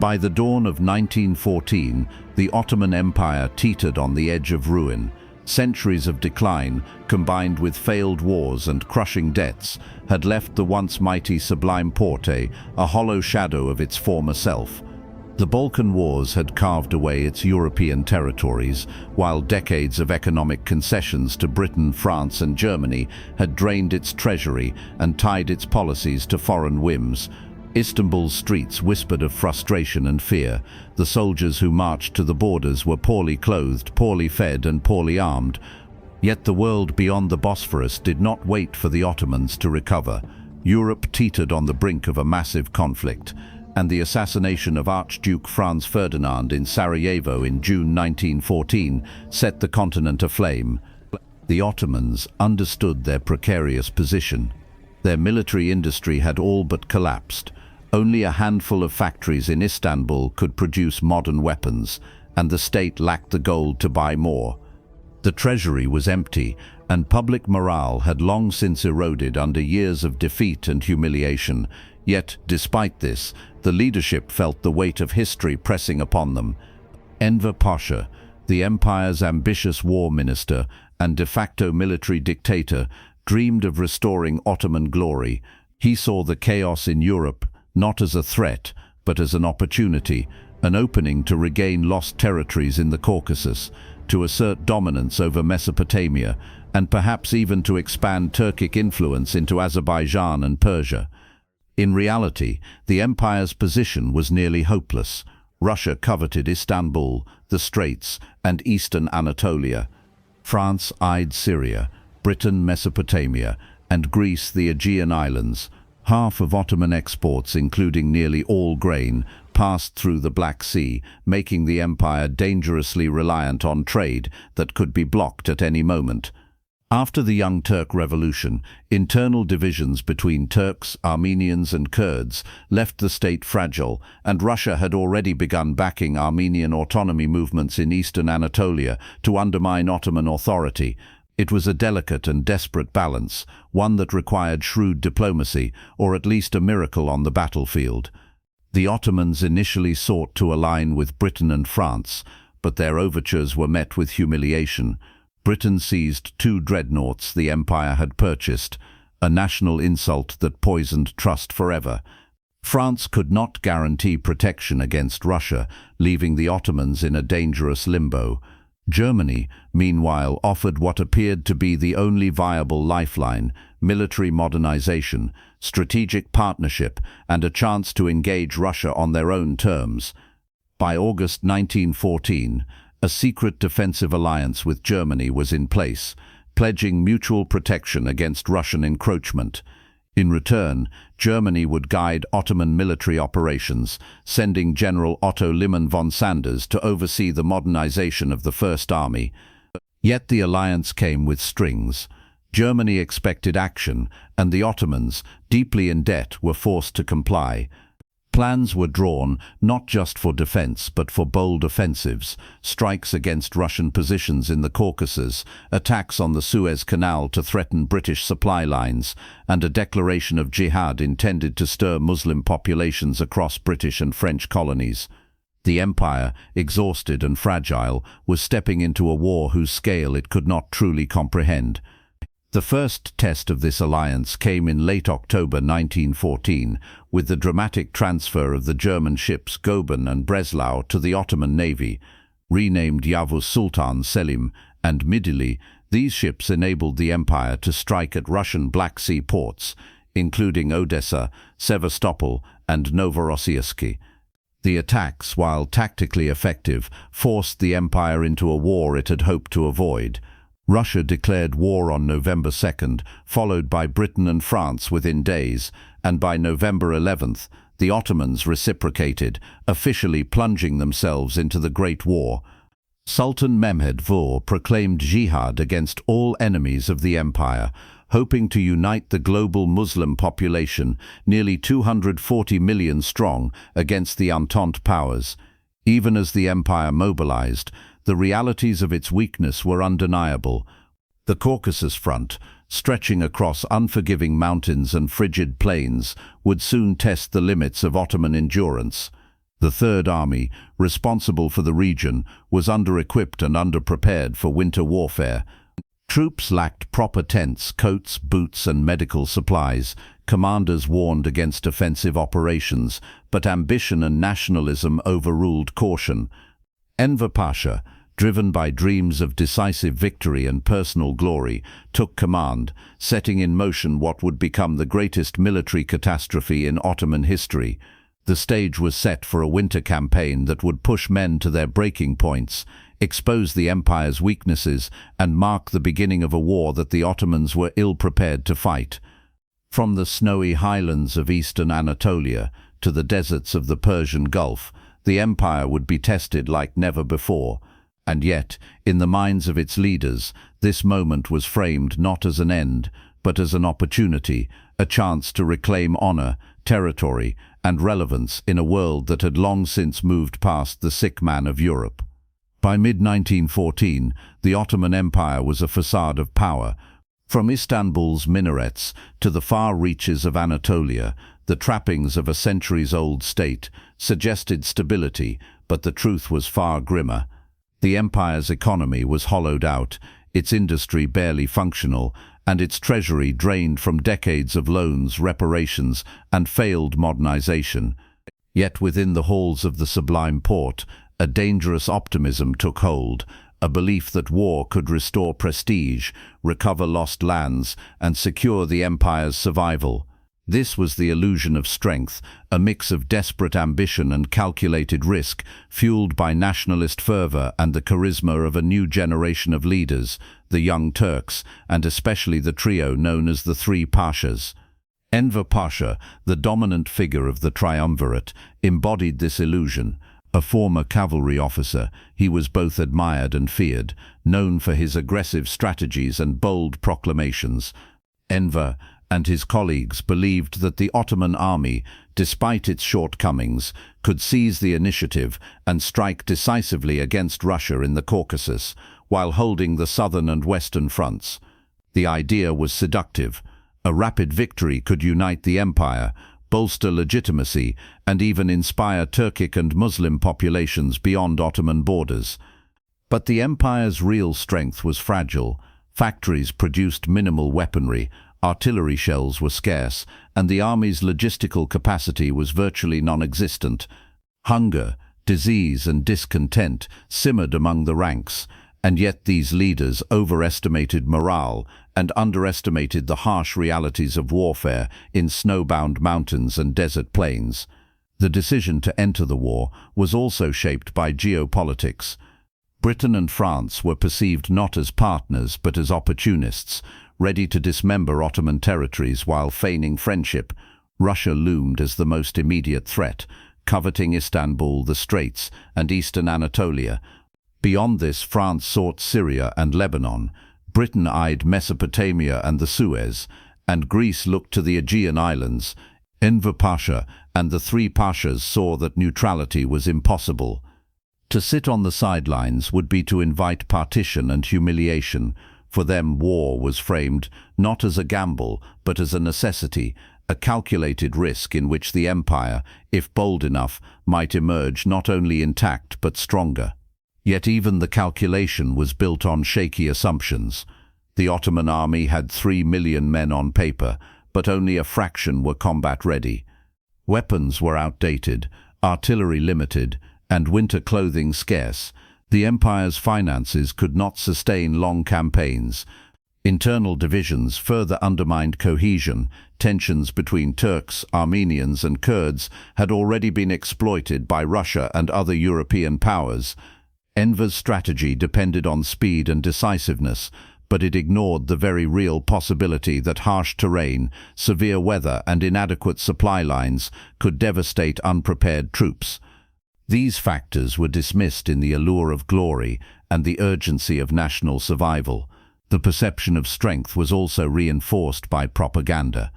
By the dawn of 1914, the Ottoman Empire teetered on the edge of ruin. Centuries of decline, combined with failed wars and crushing debts, had left the once mighty Sublime Porte a hollow shadow of its former self. The Balkan Wars had carved away its European territories, while decades of economic concessions to Britain, France and Germany had drained its treasury and tied its policies to foreign whims. Istanbul's streets whispered of frustration and fear. The soldiers who marched to the borders were poorly clothed, poorly fed and poorly armed. Yet the world beyond the Bosphorus did not wait for the Ottomans to recover. Europe teetered on the brink of a massive conflict, and the assassination of Archduke Franz Ferdinand in Sarajevo in June 1914 set the continent aflame. The Ottomans understood their precarious position. Their military industry had all but collapsed. Only a handful of factories in Istanbul could produce modern weapons, and the state lacked the gold to buy more. The treasury was empty, and public morale had long since eroded under years of defeat and humiliation. Yet, despite this, the leadership felt the weight of history pressing upon them. Enver Pasha, the empire's ambitious war minister and de facto military dictator, dreamed of restoring Ottoman glory. He saw the chaos in Europe not as a threat, but as an opportunity, an opening to regain lost territories in the Caucasus, to assert dominance over Mesopotamia, and perhaps even to expand Turkic influence into Azerbaijan and Persia. In reality, the empire's position was nearly hopeless. Russia coveted Istanbul, the Straits, and eastern Anatolia. France eyed Syria, Britain Mesopotamia, and Greece the Aegean Islands. Half of Ottoman exports, including nearly all grain, passed through the Black Sea, making the empire dangerously reliant on trade that could be blocked at any moment. After the Young Turk Revolution, internal divisions between Turks, Armenians and Kurds left the state fragile, and Russia had already begun backing Armenian autonomy movements in eastern Anatolia to undermine Ottoman authority. It was a delicate and desperate balance, one that required shrewd diplomacy, or at least a miracle on the battlefield. The Ottomans initially sought to align with Britain and France, but their overtures were met with humiliation. Britain seized 2 dreadnoughts the empire had purchased, a national insult that poisoned trust forever. France could not guarantee protection against Russia, leaving the Ottomans in a dangerous limbo. Germany, meanwhile, offered what appeared to be the only viable lifeline: military modernization, strategic partnership, and a chance to engage Russia on their own terms. By August 1914, a secret defensive alliance with Germany was in place, pledging mutual protection against Russian encroachment. In return, Germany would guide Ottoman military operations, sending General Otto Liman von Sanders to oversee the modernization of the First Army. Yet the alliance came with strings. Germany expected action, and the Ottomans, deeply in debt, were forced to comply. Plans were drawn not just for defense but for bold offensives, strikes against Russian positions in the Caucasus, attacks on the Suez Canal to threaten British supply lines, and a declaration of jihad intended to stir Muslim populations across British and French colonies. The empire, exhausted and fragile, was stepping into a war whose scale it could not truly comprehend. The first test of this alliance came in late October 1914, with the dramatic transfer of the German ships Goeben and Breslau to the Ottoman Navy. Renamed Yavuz Sultan Selim and Midilli, these ships enabled the empire to strike at Russian Black Sea ports, including Odessa, Sevastopol and Novorossiysk. The attacks, while tactically effective, forced the empire into a war it had hoped to avoid. Russia declared war on November 2nd, followed by Britain and France within days, and by November 11th, the Ottomans reciprocated, officially plunging themselves into the Great War. Sultan Mehmed IV proclaimed jihad against all enemies of the empire, hoping to unite the global Muslim population, nearly 240 million strong, against the Entente powers. Even as the empire mobilized, the realities of its weakness were undeniable. The Caucasus front, stretching across unforgiving mountains and frigid plains, would soon test the limits of Ottoman endurance. The Third Army, responsible for the region, was under-equipped and underprepared for winter warfare. Troops lacked proper tents, coats, boots and medical supplies. Commanders warned against offensive operations, but ambition and nationalism overruled caution. Enver Pasha, driven by dreams of decisive victory and personal glory, took command, setting in motion what would become the greatest military catastrophe in Ottoman history. The stage was set for a winter campaign that would push men to their breaking points, expose the empire's weaknesses, and mark the beginning of a war that the Ottomans were ill-prepared to fight. From the snowy highlands of eastern Anatolia to the deserts of the Persian Gulf, the empire would be tested like never before. And yet, in the minds of its leaders, this moment was framed not as an end, but as an opportunity, a chance to reclaim honor, territory, and relevance in a world that had long since moved past the sick man of Europe. By mid-1914, the Ottoman Empire was a facade of power. From Istanbul's minarets to the far reaches of Anatolia, the trappings of a centuries-old state suggested stability, but the truth was far grimmer. The empire's economy was hollowed out, its industry barely functional, and its treasury drained from decades of loans, reparations, and failed modernization. Yet within the halls of the Sublime Porte, a dangerous optimism took hold, a belief that war could restore prestige, recover lost lands, and secure the empire's survival. This was the illusion of strength, a mix of desperate ambition and calculated risk, fueled by nationalist fervor and the charisma of a new generation of leaders, the Young Turks, and especially the trio known as the Three Pashas. Enver Pasha, the dominant figure of the triumvirate, embodied this illusion. A former cavalry officer, he was both admired and feared, known for his aggressive strategies and bold proclamations. Enver and his colleagues believed that the Ottoman army, despite its shortcomings, could seize the initiative and strike decisively against Russia in the Caucasus, while holding the southern and western fronts. The idea was seductive. A rapid victory could unite the empire, bolster legitimacy, and even inspire Turkic and Muslim populations beyond Ottoman borders. But the empire's real strength was fragile. Factories produced minimal weaponry, artillery shells were scarce, and the army's logistical capacity was virtually non-existent. Hunger, disease, and discontent simmered among the ranks, and yet these leaders overestimated morale and underestimated the harsh realities of warfare in snowbound mountains and desert plains. The decision to enter the war was also shaped by geopolitics. Britain and France were perceived not as partners but as opportunists, ready to dismember Ottoman territories while feigning friendship. Russia loomed as the most immediate threat, coveting Istanbul, the Straits, and eastern Anatolia. Beyond this, France sought Syria and Lebanon. Britain eyed Mesopotamia and the Suez, and Greece looked to the Aegean Islands. Enver Pasha and the Three Pashas saw that neutrality was impossible. To sit on the sidelines would be to invite partition and humiliation. For them, war was framed not as a gamble, but as a necessity, a calculated risk in which the empire, if bold enough, might emerge not only intact but stronger. Yet even the calculation was built on shaky assumptions. The Ottoman army had 3 million men on paper, but only a fraction were combat-ready. Weapons were outdated, artillery limited, and winter clothing scarce. The empire's finances could not sustain long campaigns. Internal divisions further undermined cohesion. Tensions between Turks, Armenians, and Kurds had already been exploited by Russia and other European powers. Enver's strategy depended on speed and decisiveness, but it ignored the very real possibility that harsh terrain, severe weather, and inadequate supply lines could devastate unprepared troops. These factors were dismissed in the allure of glory and the urgency of national survival. The perception of strength was also reinforced by propaganda.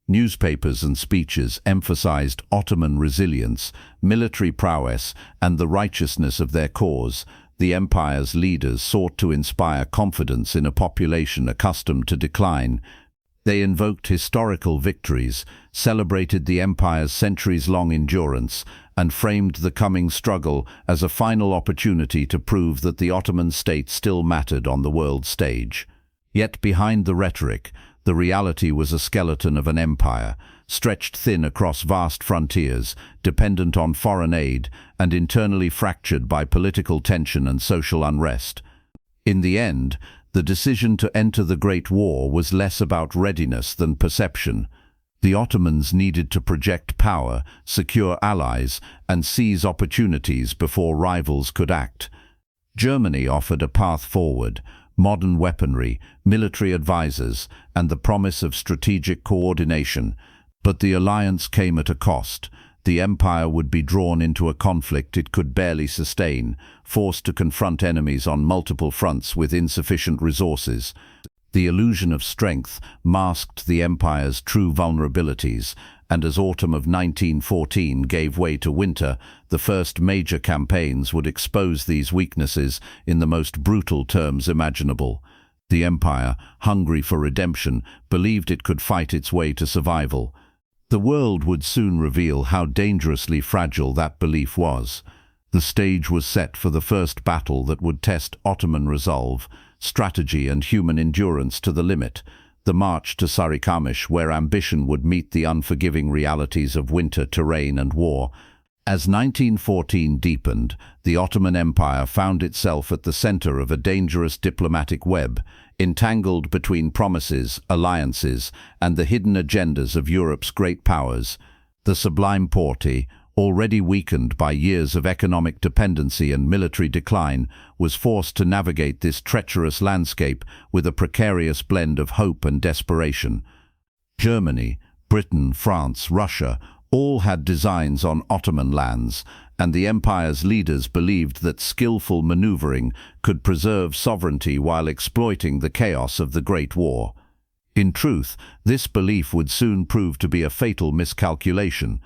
Newspapers and speeches emphasized Ottoman resilience, military prowess, and the righteousness of their cause. The empire's leaders sought to inspire confidence in a population accustomed to decline. They invoked historical victories, celebrated the empire's centuries-long endurance, and framed the coming struggle as a final opportunity to prove that the Ottoman state still mattered on the world stage. Yet behind the rhetoric, the reality was a skeleton of an empire, stretched thin across vast frontiers, dependent on foreign aid, and internally fractured by political tension and social unrest. In the end, the decision to enter the Great War was less about readiness than perception. The Ottomans needed to project power, secure allies, and seize opportunities before rivals could act. Germany offered a path forward: modern weaponry, military advisors, and the promise of strategic coordination. But the alliance came at a cost. The empire would be drawn into a conflict it could barely sustain, forced to confront enemies on multiple fronts with insufficient resources. The illusion of strength masked the empire's true vulnerabilities, and as autumn of 1914 gave way to winter, the first major campaigns would expose these weaknesses in the most brutal terms imaginable. The empire, hungry for redemption, believed it could fight its way to survival. The world would soon reveal how dangerously fragile that belief was. The stage was set for the first battle that would test Ottoman resolve, strategy and human endurance to the limit: the march to Sarıkamış, where ambition would meet the unforgiving realities of winter, terrain and war. As 1914 deepened, the Ottoman Empire found itself at the center of a dangerous diplomatic web, entangled between promises, alliances, and the hidden agendas of Europe's great powers. The Sublime Porte, already weakened by years of economic dependency and military decline, was forced to navigate this treacherous landscape with a precarious blend of hope and desperation. Germany, Britain, France, Russia all had designs on Ottoman lands, and the empire's leaders believed that skillful maneuvering could preserve sovereignty while exploiting the chaos of the Great War. In truth, this belief would soon prove to be a fatal miscalculation.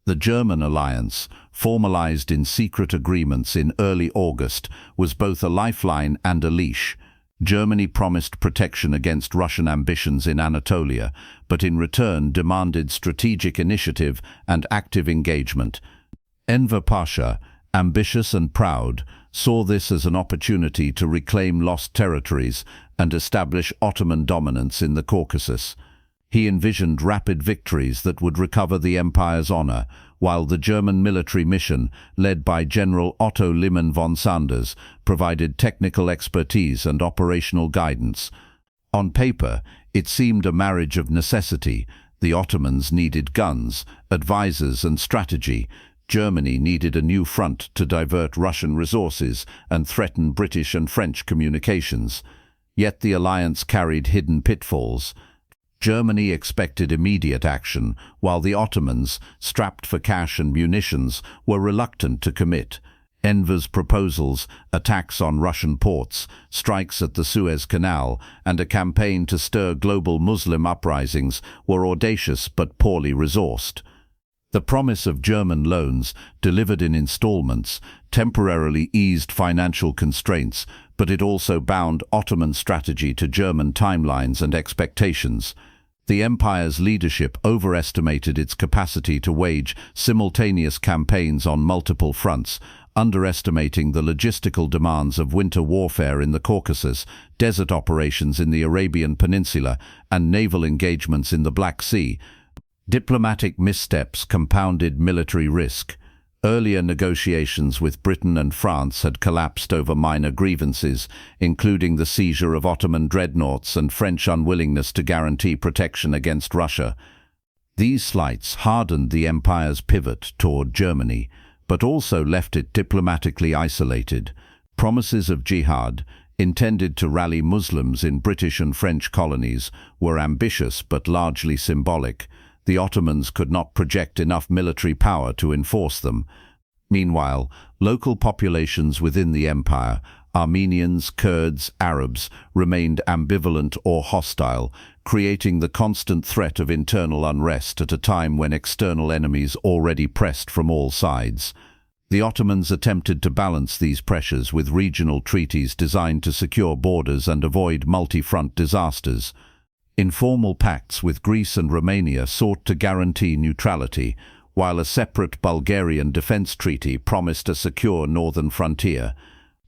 The German alliance, formalized in secret agreements in early August, was both a lifeline and a leash. Germany promised protection against Russian ambitions in Anatolia, but in return demanded strategic initiative and active engagement. Enver Pasha, ambitious and proud, saw this as an opportunity to reclaim lost territories and establish Ottoman dominance in the Caucasus. He envisioned rapid victories that would recover the empire's honor, while the German military mission, led by General Otto Liman von Sanders, provided technical expertise and operational guidance. On paper, it seemed a marriage of necessity. The Ottomans needed guns, advisors and strategy. Germany needed a new front to divert Russian resources and threaten British and French communications. Yet the alliance carried hidden pitfalls. Germany expected immediate action, while the Ottomans, strapped for cash and munitions, were reluctant to commit. Enver's proposals, attacks on Russian ports, strikes at the Suez Canal, and a campaign to stir global Muslim uprisings were audacious but poorly resourced. The promise of German loans, delivered in installments, temporarily eased financial constraints, but it also bound Ottoman strategy to German timelines and expectations. The empire's leadership overestimated its capacity to wage simultaneous campaigns on multiple fronts, underestimating the logistical demands of winter warfare in the Caucasus, desert operations in the Arabian Peninsula, and naval engagements in the Black Sea. Diplomatic missteps compounded military risk. Earlier negotiations with Britain and France had collapsed over minor grievances, including the seizure of Ottoman dreadnoughts and French unwillingness to guarantee protection against Russia. These slights hardened the empire's pivot toward Germany, but also left it diplomatically isolated. Promises of jihad, intended to rally Muslims in British and French colonies, were ambitious but largely symbolic. The Ottomans could not project enough military power to enforce them. Meanwhile, local populations within the empire, Armenians, Kurds, Arabs, remained ambivalent or hostile, creating the constant threat of internal unrest at a time when external enemies already pressed from all sides. The Ottomans attempted to balance these pressures with regional treaties designed to secure borders and avoid multi-front disasters. Informal pacts with Greece and Romania sought to guarantee neutrality, while a separate Bulgarian defense treaty promised a secure northern frontier.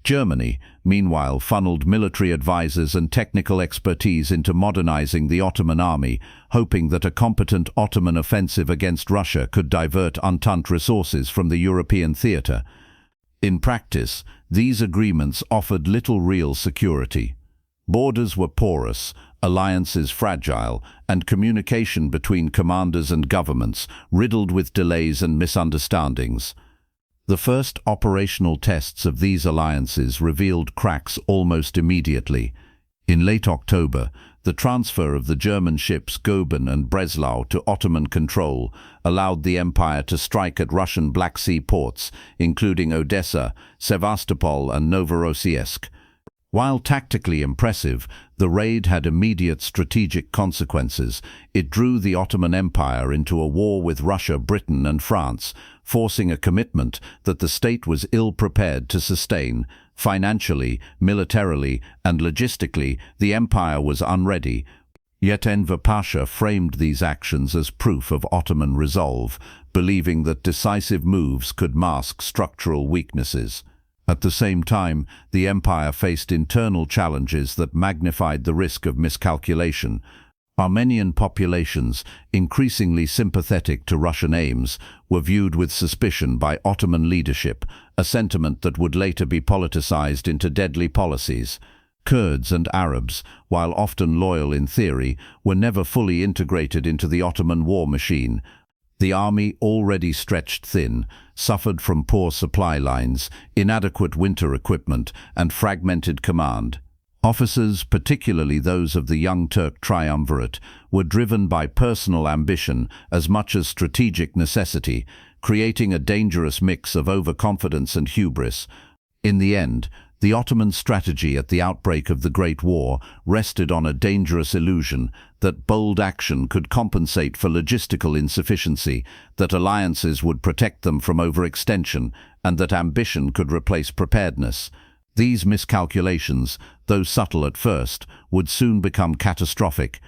Germany, meanwhile, funneled military advisors and technical expertise into modernizing the Ottoman army, hoping that a competent Ottoman offensive against Russia could divert Entente resources from the European theater. In practice, these agreements offered little real security. Borders were porous, alliances fragile, and communication between commanders and governments riddled with delays and misunderstandings. The first operational tests of these alliances revealed cracks almost immediately. In late October, the transfer of the German ships Goeben and Breslau to Ottoman control allowed the empire to strike at Russian Black Sea ports, including Odessa, Sevastopol and Novorossiysk. While tactically impressive, the raid had immediate strategic consequences. It drew the Ottoman Empire into a war with Russia, Britain and France, forcing a commitment that the state was ill-prepared to sustain. Financially, militarily and logistically, the empire was unready. Yet Enver Pasha framed these actions as proof of Ottoman resolve, believing that decisive moves could mask structural weaknesses. At the same time, the empire faced internal challenges that magnified the risk of miscalculation. Armenian populations, increasingly sympathetic to Russian aims, were viewed with suspicion by Ottoman leadership, a sentiment that would later be politicized into deadly policies. Kurds and Arabs, while often loyal in theory, were never fully integrated into the Ottoman war machine. The army, already stretched thin, suffered from poor supply lines, inadequate winter equipment, and fragmented command. Officers, particularly those of the Young Turk Triumvirate, were driven by personal ambition as much as strategic necessity, creating a dangerous mix of overconfidence and hubris. In the end, the Ottoman strategy at the outbreak of the Great War rested on a dangerous illusion that bold action could compensate for logistical insufficiency, that alliances would protect them from overextension, and that ambition could replace preparedness. These miscalculations, though subtle at first, would soon become catastrophic.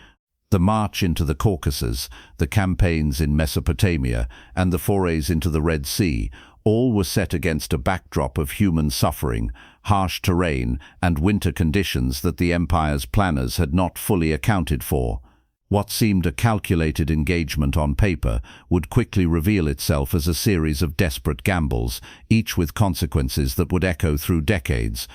The march into the Caucasus, the campaigns in Mesopotamia, and the forays into the Red Sea, all were set against a backdrop of human suffering, harsh terrain, and winter conditions that the empire's planners had not fully accounted for. What seemed a calculated engagement on paper would quickly reveal itself as a series of desperate gambles, each with consequences that would echo through decades.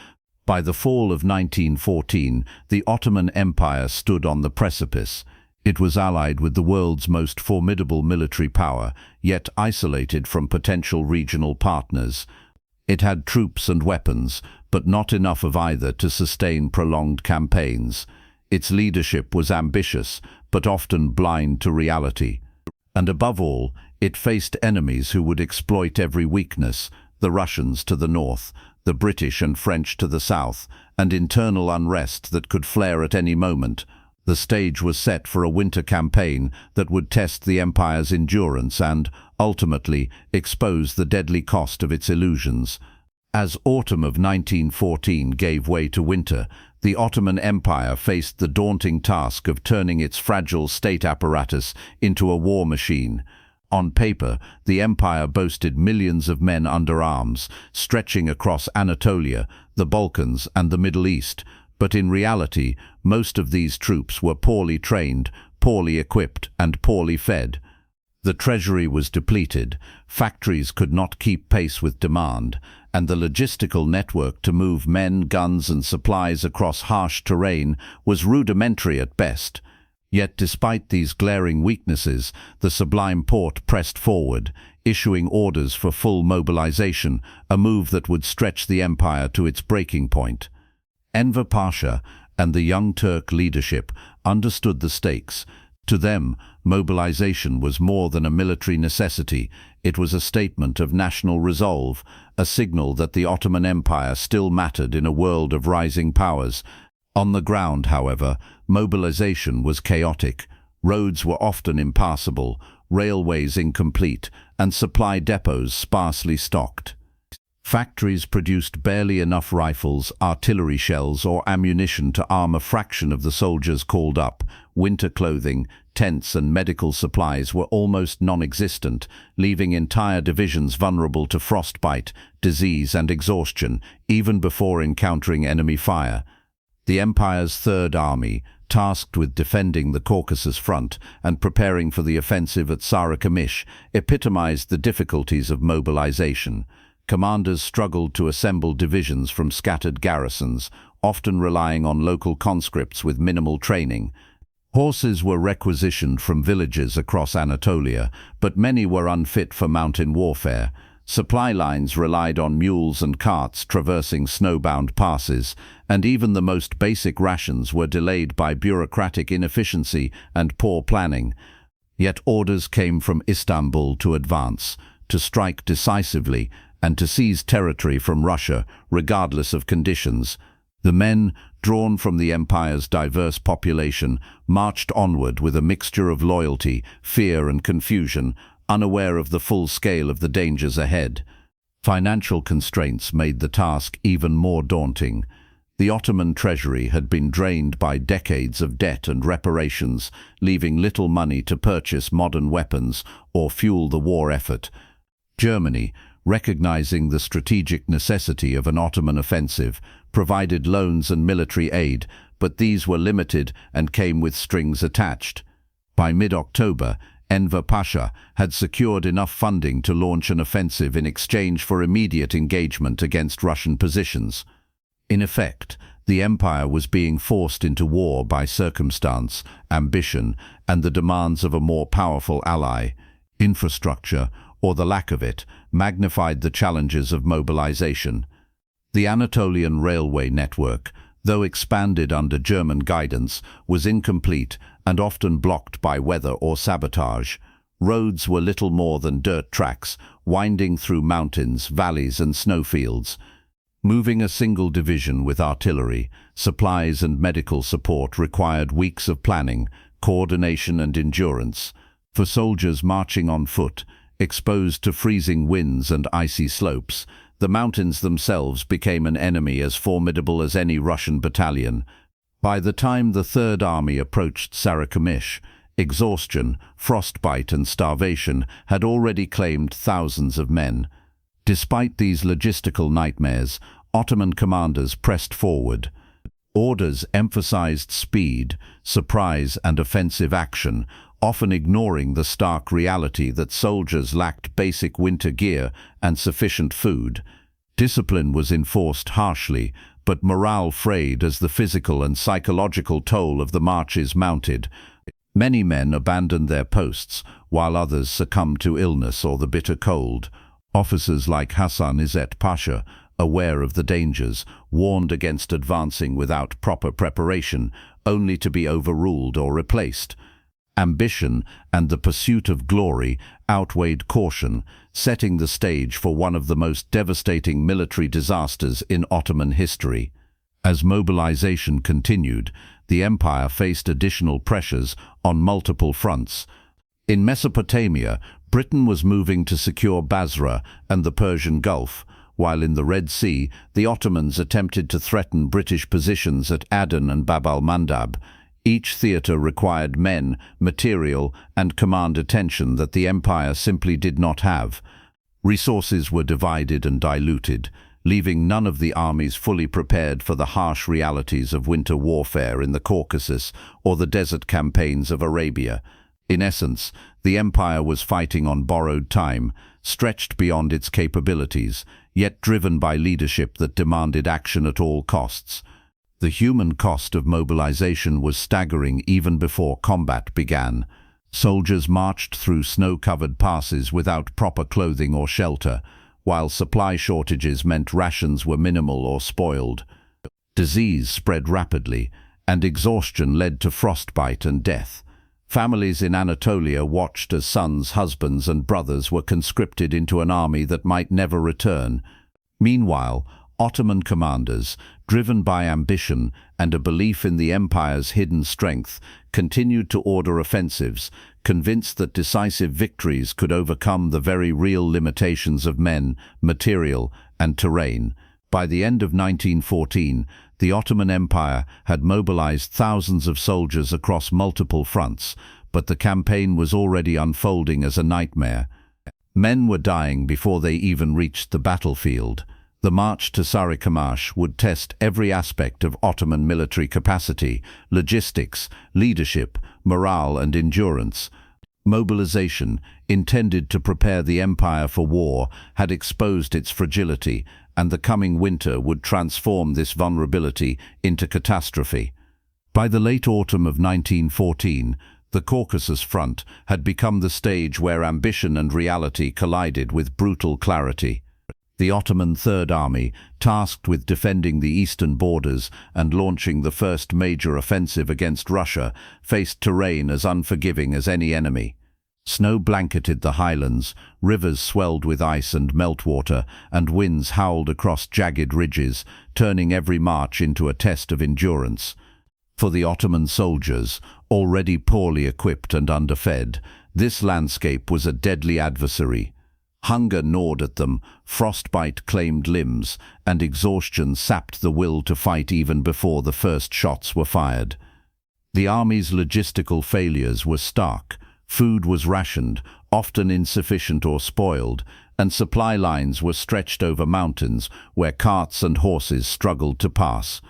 By the fall of 1914, the Ottoman Empire stood on the precipice. It was allied with the world's most formidable military power, yet isolated from potential regional partners. It had troops and weapons, but not enough of either to sustain prolonged campaigns. Its leadership was ambitious, but often blind to reality. And above all, it faced enemies who would exploit every weakness: the Russians to the north, the British and French to the south, and internal unrest that could flare at any moment. The stage was set for a winter campaign that would test the empire's endurance and, ultimately, expose the deadly cost of its illusions. As autumn of 1914 gave way to winter, the Ottoman Empire faced the daunting task of turning its fragile state apparatus into a war machine. On paper, the empire boasted millions of men under arms, stretching across Anatolia, the Balkans, and the Middle East. But in reality, most of these troops were poorly trained, poorly equipped, and poorly fed. The treasury was depleted, factories could not keep pace with demand, and the logistical network to move men, guns, and supplies across harsh terrain was rudimentary at best. Yet despite these glaring weaknesses, the Sublime Porte pressed forward, issuing orders for full mobilization, a move that would stretch the empire to its breaking point. Enver Pasha and the Young Turk leadership understood the stakes. To them, mobilization was more than a military necessity. It was a statement of national resolve, a signal that the Ottoman Empire still mattered in a world of rising powers. On the ground, however, mobilization was chaotic. Roads were often impassable, railways incomplete, and supply depots sparsely stocked. Factories produced barely enough rifles, artillery shells, or ammunition to arm a fraction of the soldiers called up. Winter clothing, tents, and medical supplies were almost non-existent, leaving entire divisions vulnerable to frostbite, disease, and exhaustion, even before encountering enemy fire. The Empire's Third Army, tasked with defending the Caucasus front and preparing for the offensive at Sarıkamış, epitomized the difficulties of mobilization. Commanders struggled to assemble divisions from scattered garrisons, often relying on local conscripts with minimal training. Horses were requisitioned from villages across Anatolia, but many were unfit for mountain warfare. Supply lines relied on mules and carts traversing snowbound passes, and even the most basic rations were delayed by bureaucratic inefficiency and poor planning. Yet orders came from Istanbul to advance, to strike decisively, and to seize territory from Russia, regardless of conditions. The men, drawn from the empire's diverse population, marched onward with a mixture of loyalty, fear, and confusion, unaware of the full scale of the dangers ahead. Financial constraints made the task even more daunting. The Ottoman treasury had been drained by decades of debt and reparations, leaving little money to purchase modern weapons or fuel the war effort. Germany, recognizing the strategic necessity of an Ottoman offensive, provided loans and military aid, but these were limited and came with strings attached. By mid-October, Enver Pasha had secured enough funding to launch an offensive in exchange for immediate engagement against Russian positions. In effect, the empire was being forced into war by circumstance, ambition, and the demands of a more powerful ally. Infrastructure, or the lack of it, magnified the challenges of mobilization. The Anatolian railway network, though expanded under German guidance, was incomplete and often blocked by weather or sabotage. Roads were little more than dirt tracks, winding through mountains, valleys, and snowfields. Moving a single division with artillery, supplies, and medical support required weeks of planning, coordination, and endurance. For soldiers marching on foot, exposed to freezing winds and icy slopes, the mountains themselves became an enemy as formidable as any Russian battalion. By the time the Third Army approached Sarıkamış, exhaustion, frostbite, and starvation had already claimed thousands of men. Despite these logistical nightmares, Ottoman commanders pressed forward. Orders emphasized speed, surprise, and offensive action, often ignoring the stark reality that soldiers lacked basic winter gear and sufficient food. Discipline was enforced harshly, but morale frayed as the physical and psychological toll of the marches mounted. Many men abandoned their posts, while others succumbed to illness or the bitter cold. Officers like Hasan İzzet Pasha, aware of the dangers, warned against advancing without proper preparation, only to be overruled or replaced. Ambition and the pursuit of glory outweighed caution, setting the stage for one of the most devastating military disasters in Ottoman history. As mobilization continued, the empire faced additional pressures on multiple fronts. In Mesopotamia, Britain was moving to secure Basra and the Persian Gulf, while in the Red Sea, the Ottomans attempted to threaten British positions at Aden and Bab al-Mandab. Each theatre required men, material, and command attention that the empire simply did not have. Resources were divided and diluted, leaving none of the armies fully prepared for the harsh realities of winter warfare in the Caucasus or the desert campaigns of Arabia. In essence, the empire was fighting on borrowed time, stretched beyond its capabilities, yet driven by leadership that demanded action at all costs. The human cost of mobilization was staggering even before combat began. Soldiers marched through snow-covered passes without proper clothing or shelter, while supply shortages meant rations were minimal or spoiled. Disease spread rapidly, and exhaustion led to frostbite and death. Families in Anatolia watched as sons, husbands, and brothers were conscripted into an army that might never return. Meanwhile, Ottoman commanders, driven by ambition and a belief in the empire's hidden strength, continued to order offensives, convinced that decisive victories could overcome the very real limitations of men, material, and terrain. By the end of 1914, the Ottoman Empire had mobilized thousands of soldiers across multiple fronts, but the campaign was already unfolding as a nightmare. Men were dying before they even reached the battlefield. The march to Sarıkamış would test every aspect of Ottoman military capacity, logistics, leadership, morale and endurance. Mobilization, intended to prepare the empire for war, had exposed its fragility, and the coming winter would transform this vulnerability into catastrophe. By the late autumn of 1914, the Caucasus Front had become the stage where ambition and reality collided with brutal clarity. The Ottoman Third Army, tasked with defending the eastern borders and launching the first major offensive against Russia, faced terrain as unforgiving as any enemy. Snow blanketed the highlands, rivers swelled with ice and meltwater, and winds howled across jagged ridges, turning every march into a test of endurance. For the Ottoman soldiers, already poorly equipped and underfed, this landscape was a deadly adversary. Hunger gnawed at them, frostbite claimed limbs, and exhaustion sapped the will to fight even before the first shots were fired. The army's logistical failures were stark. Food was rationed, often insufficient or spoiled, and supply lines were stretched over mountains where carts and horses struggled to pass.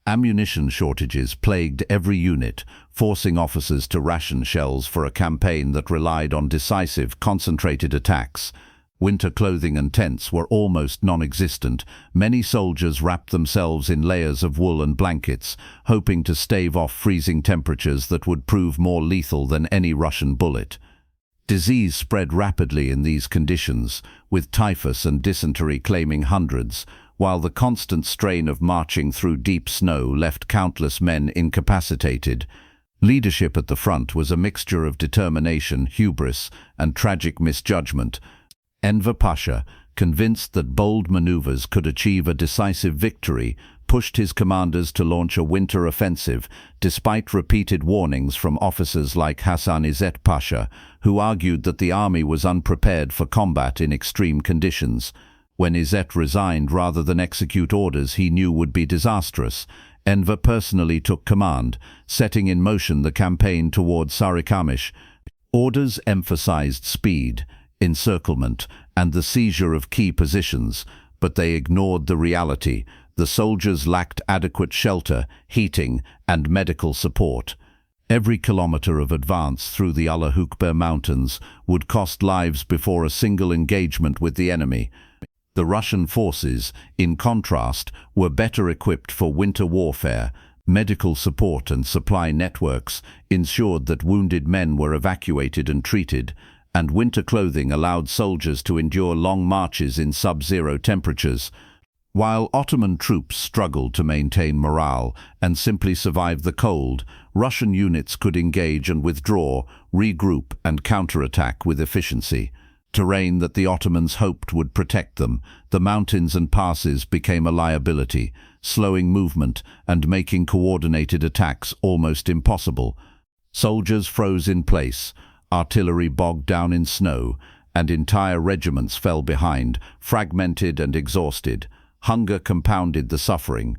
Ammunition shortages plagued every unit, forcing officers to ration shells for a campaign that relied on decisive, concentrated attacks. Winter clothing and tents were almost non-existent. Many soldiers wrapped themselves in layers of wool and blankets, hoping to stave off freezing temperatures that would prove more lethal than any Russian bullet. Disease spread rapidly in these conditions, with typhus and dysentery claiming hundreds, while the constant strain of marching through deep snow left countless men incapacitated. Leadership at the front was a mixture of determination, hubris, and tragic misjudgment. Enver Pasha, convinced that bold maneuvers could achieve a decisive victory, pushed his commanders to launch a winter offensive, despite repeated warnings from officers like Hasan İzzet Pasha, who argued that the army was unprepared for combat in extreme conditions. When İzzet resigned rather than execute orders he knew would be disastrous, Enver personally took command, setting in motion the campaign toward Sarıkamış. Orders emphasized speed, encirclement, and the seizure of key positions, but they ignored the reality. The soldiers lacked adequate shelter, heating, and medical support. Every kilometer of advance through the Ulahukber Mountains would cost lives before a single engagement with the enemy. The Russian forces, in contrast, were better equipped for winter warfare. Medical support and supply networks ensured that wounded men were evacuated and treated, and winter clothing allowed soldiers to endure long marches in sub-zero temperatures. While Ottoman troops struggled to maintain morale and simply survive the cold, Russian units could engage and withdraw, regroup and counterattack with efficiency. Terrain that the Ottomans hoped would protect them, the mountains and passes became a liability, slowing movement and making coordinated attacks almost impossible. Soldiers froze in place, artillery bogged down in snow, and entire regiments fell behind, fragmented and exhausted. Hunger compounded the suffering.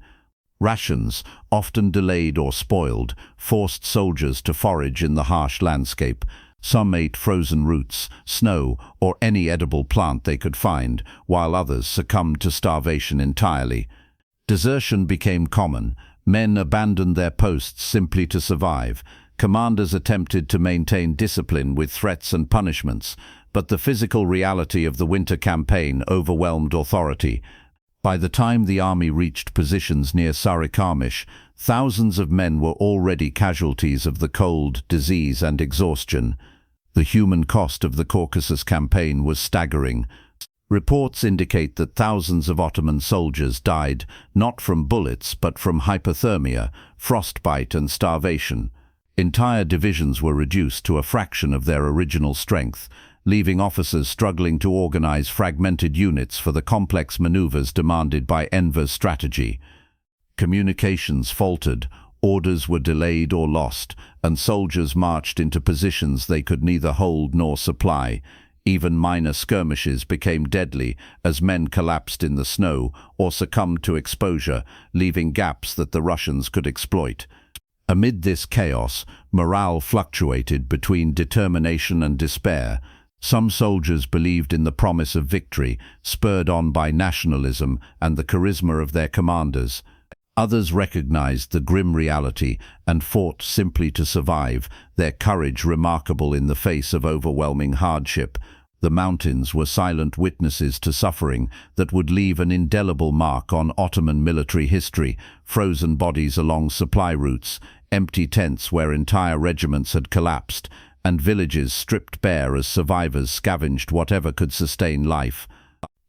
Rations, often delayed or spoiled, forced soldiers to forage in the harsh landscape. Some ate frozen roots, snow, or any edible plant they could find, while others succumbed to starvation entirely. Desertion became common. Men abandoned their posts simply to survive. Commanders attempted to maintain discipline with threats and punishments, but the physical reality of the winter campaign overwhelmed authority. By the time the army reached positions near Sarıkamış, thousands of men were already casualties of the cold, disease and exhaustion. The human cost of the Caucasus campaign was staggering. Reports indicate that thousands of Ottoman soldiers died not from bullets but from hypothermia, frostbite and starvation. Entire divisions were reduced to a fraction of their original strength, leaving officers struggling to organize fragmented units for the complex maneuvers demanded by Enver's strategy. Communications faltered, orders were delayed or lost, and soldiers marched into positions they could neither hold nor supply. Even minor skirmishes became deadly as men collapsed in the snow or succumbed to exposure, leaving gaps that the Russians could exploit. Amid this chaos, morale fluctuated between determination and despair. Some soldiers believed in the promise of victory, spurred on by nationalism and the charisma of their commanders. Others recognized the grim reality and fought simply to survive, their courage remarkable in the face of overwhelming hardship. The mountains were silent witnesses to suffering that would leave an indelible mark on Ottoman military history: frozen bodies along supply routes, empty tents where entire regiments had collapsed, and villages stripped bare as survivors scavenged whatever could sustain life.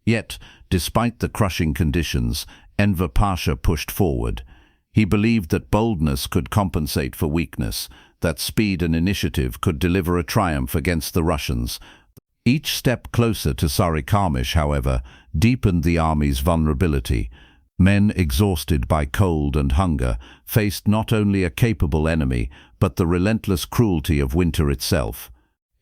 Yet, despite the crushing conditions, Enver Pasha pushed forward. He believed that boldness could compensate for weakness, that speed and initiative could deliver a triumph against the Russians. Each step closer to Sarıkamış, however, deepened the army's vulnerability. Men exhausted by cold and hunger faced not only a capable enemy, but the relentless cruelty of winter itself.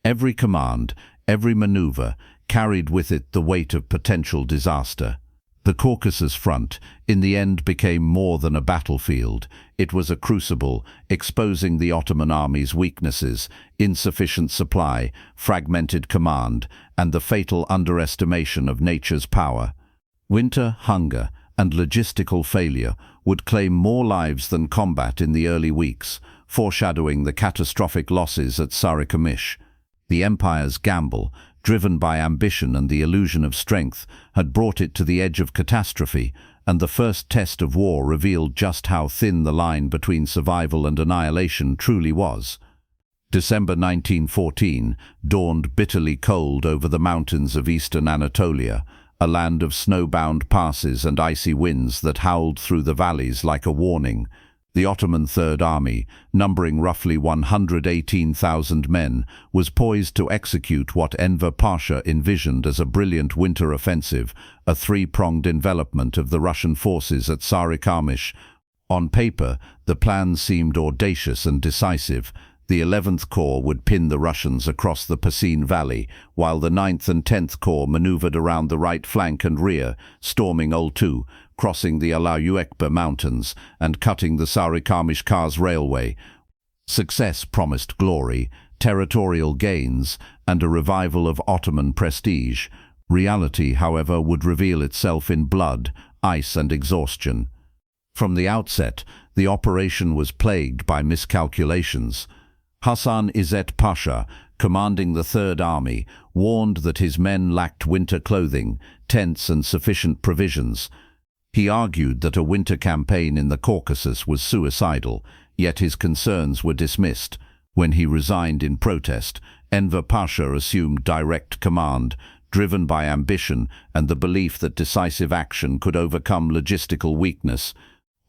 Every command, every maneuver, carried with it the weight of potential disaster. The Caucasus front, in the end, became more than a battlefield. It was a crucible, exposing the Ottoman army's weaknesses: insufficient supply, fragmented command, and the fatal underestimation of nature's power. Winter, hunger, and logistical failure would claim more lives than combat in the early weeks, foreshadowing the catastrophic losses at Sarıkamış. The empire's gamble, driven by ambition and the illusion of strength, had brought it to the edge of catastrophe, and the first test of war revealed just how thin the line between survival and annihilation truly was. December 1914 dawned bitterly cold over the mountains of eastern Anatolia, a land of snowbound passes and icy winds that howled through the valleys like a warning. The Ottoman Third Army, numbering roughly 118,000 men, was poised to execute what Enver Pasha envisioned as a brilliant winter offensive, a three-pronged envelopment of the Russian forces at Sarıkamış. On paper, the plan seemed audacious and decisive. The 11th Corps would pin the Russians across the Pasin Valley, while the 9th and 10th Corps maneuvered around the right flank and rear, storming Oltu, crossing the Alayükbe Mountains, and cutting the Sarıkamış-Kars railway. Success promised glory, territorial gains, and a revival of Ottoman prestige. Reality, however, would reveal itself in blood, ice, and exhaustion. From the outset, the operation was plagued by miscalculations. Hasan İzzet Pasha, commanding the Third Army, warned that his men lacked winter clothing, tents, and sufficient provisions. He argued that a winter campaign in the Caucasus was suicidal, yet his concerns were dismissed. When he resigned in protest, Enver Pasha assumed direct command, driven by ambition and the belief that decisive action could overcome logistical weakness.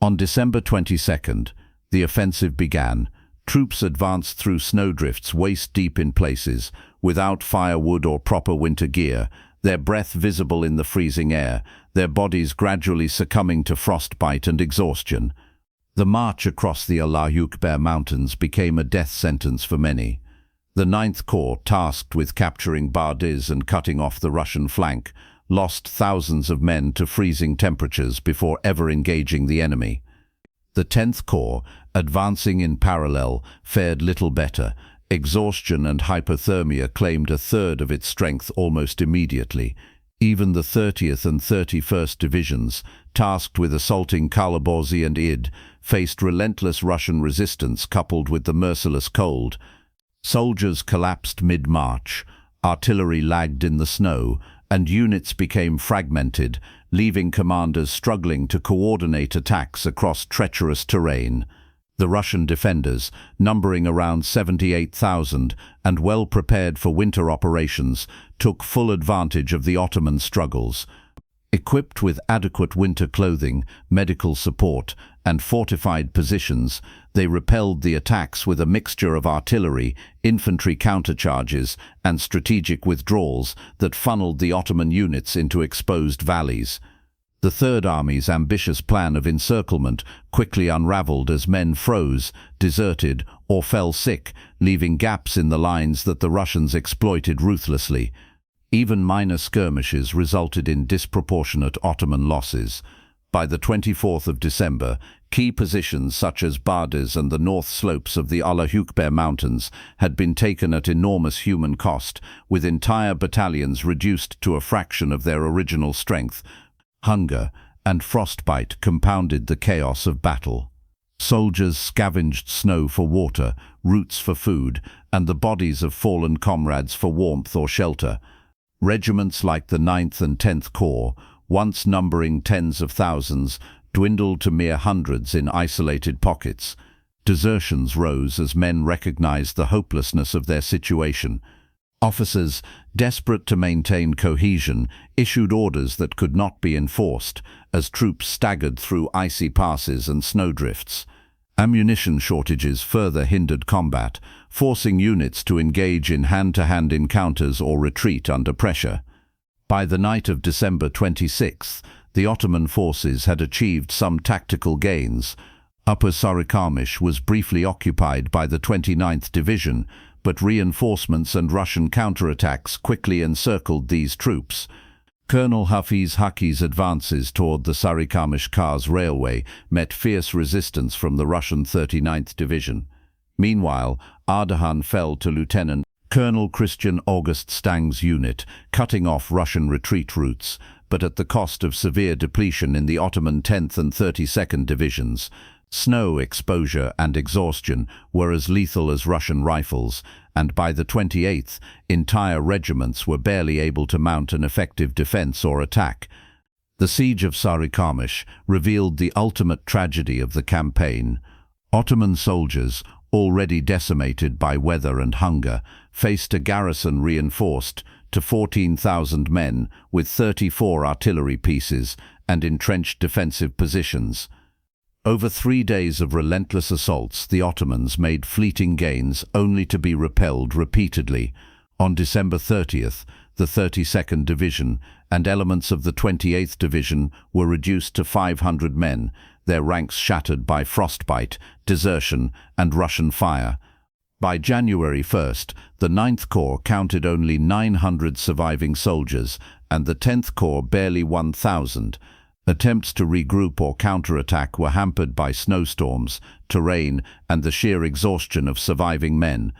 On December 22nd, the offensive began. Troops advanced through snowdrifts waist-deep in places, without firewood or proper winter gear, their breath visible in the freezing air, their bodies gradually succumbing to frostbite and exhaustion. The march across the Alayükbe Mountains became a death sentence for many. The 9th Corps, tasked with capturing Bardiz and cutting off the Russian flank, lost thousands of men to freezing temperatures before ever engaging the enemy. The 10th Corps, advancing in parallel, fared little better. Exhaustion and hypothermia claimed a third of its strength almost immediately. Even the 30th and 31st Divisions, tasked with assaulting Kalabozi and Id, faced relentless Russian resistance coupled with the merciless cold. Soldiers collapsed mid-march, artillery lagged in the snow, and units became fragmented, leaving commanders struggling to coordinate attacks across treacherous terrain. The Russian defenders, numbering around 78,000 and well prepared for winter operations, took full advantage of the Ottoman struggles. Equipped with adequate winter clothing, medical support, and fortified positions, they repelled the attacks with a mixture of artillery, infantry countercharges, and strategic withdrawals that funneled the Ottoman units into exposed valleys. The Third Army's ambitious plan of encirclement quickly unraveled as men froze, deserted, or fell sick, leaving gaps in the lines that the Russians exploited ruthlessly. Even minor skirmishes resulted in disproportionate Ottoman losses. By the 24th of December, key positions such as Bardez and the north slopes of the Allahukber Mountains had been taken at enormous human cost, with entire battalions reduced to a fraction of their original strength. Hunger and frostbite compounded the chaos of battle. Soldiers scavenged snow for water, roots for food, and the bodies of fallen comrades for warmth or shelter. Regiments like the 9th and 10th Corps, once numbering tens of thousands, dwindled to mere hundreds in isolated pockets. Desertions rose as men recognized the hopelessness of their situation. Officers, desperate to maintain cohesion, issued orders that could not be enforced, as troops staggered through icy passes and snowdrifts. Ammunition shortages further hindered combat, forcing units to engage in hand-to-hand encounters or retreat under pressure. By the night of December 26th, the Ottoman forces had achieved some tactical gains. Upper Sarıkamış was briefly occupied by the 29th Division, but reinforcements and Russian counterattacks quickly encircled these troops. Colonel Hafiz Haki's advances toward the Sarıkamış-Kars railway met fierce resistance from the Russian 39th Division. Meanwhile, Ardahan fell to Lieutenant Colonel Christian August Stang's unit, cutting off Russian retreat routes, but at the cost of severe depletion in the Ottoman 10th and 32nd Divisions. Snow exposure and exhaustion were as lethal as Russian rifles, and by the 28th, entire regiments were barely able to mount an effective defense or attack. The siege of Sarıkamış revealed the ultimate tragedy of the campaign. Ottoman soldiers, already decimated by weather and hunger, faced a garrison reinforced to 14,000 men with 34 artillery pieces and entrenched defensive positions. Over 3 days of relentless assaults, the Ottomans made fleeting gains only to be repelled repeatedly. On December 30th, the 32nd Division and elements of the 28th Division were reduced to 500 men, their ranks shattered by frostbite, desertion, and Russian fire. By January 1st, the 9th Corps counted only 900 surviving soldiers, and the 10th Corps barely 1,000. Attempts to regroup or counterattack were hampered by snowstorms, terrain, and the sheer exhaustion of surviving men.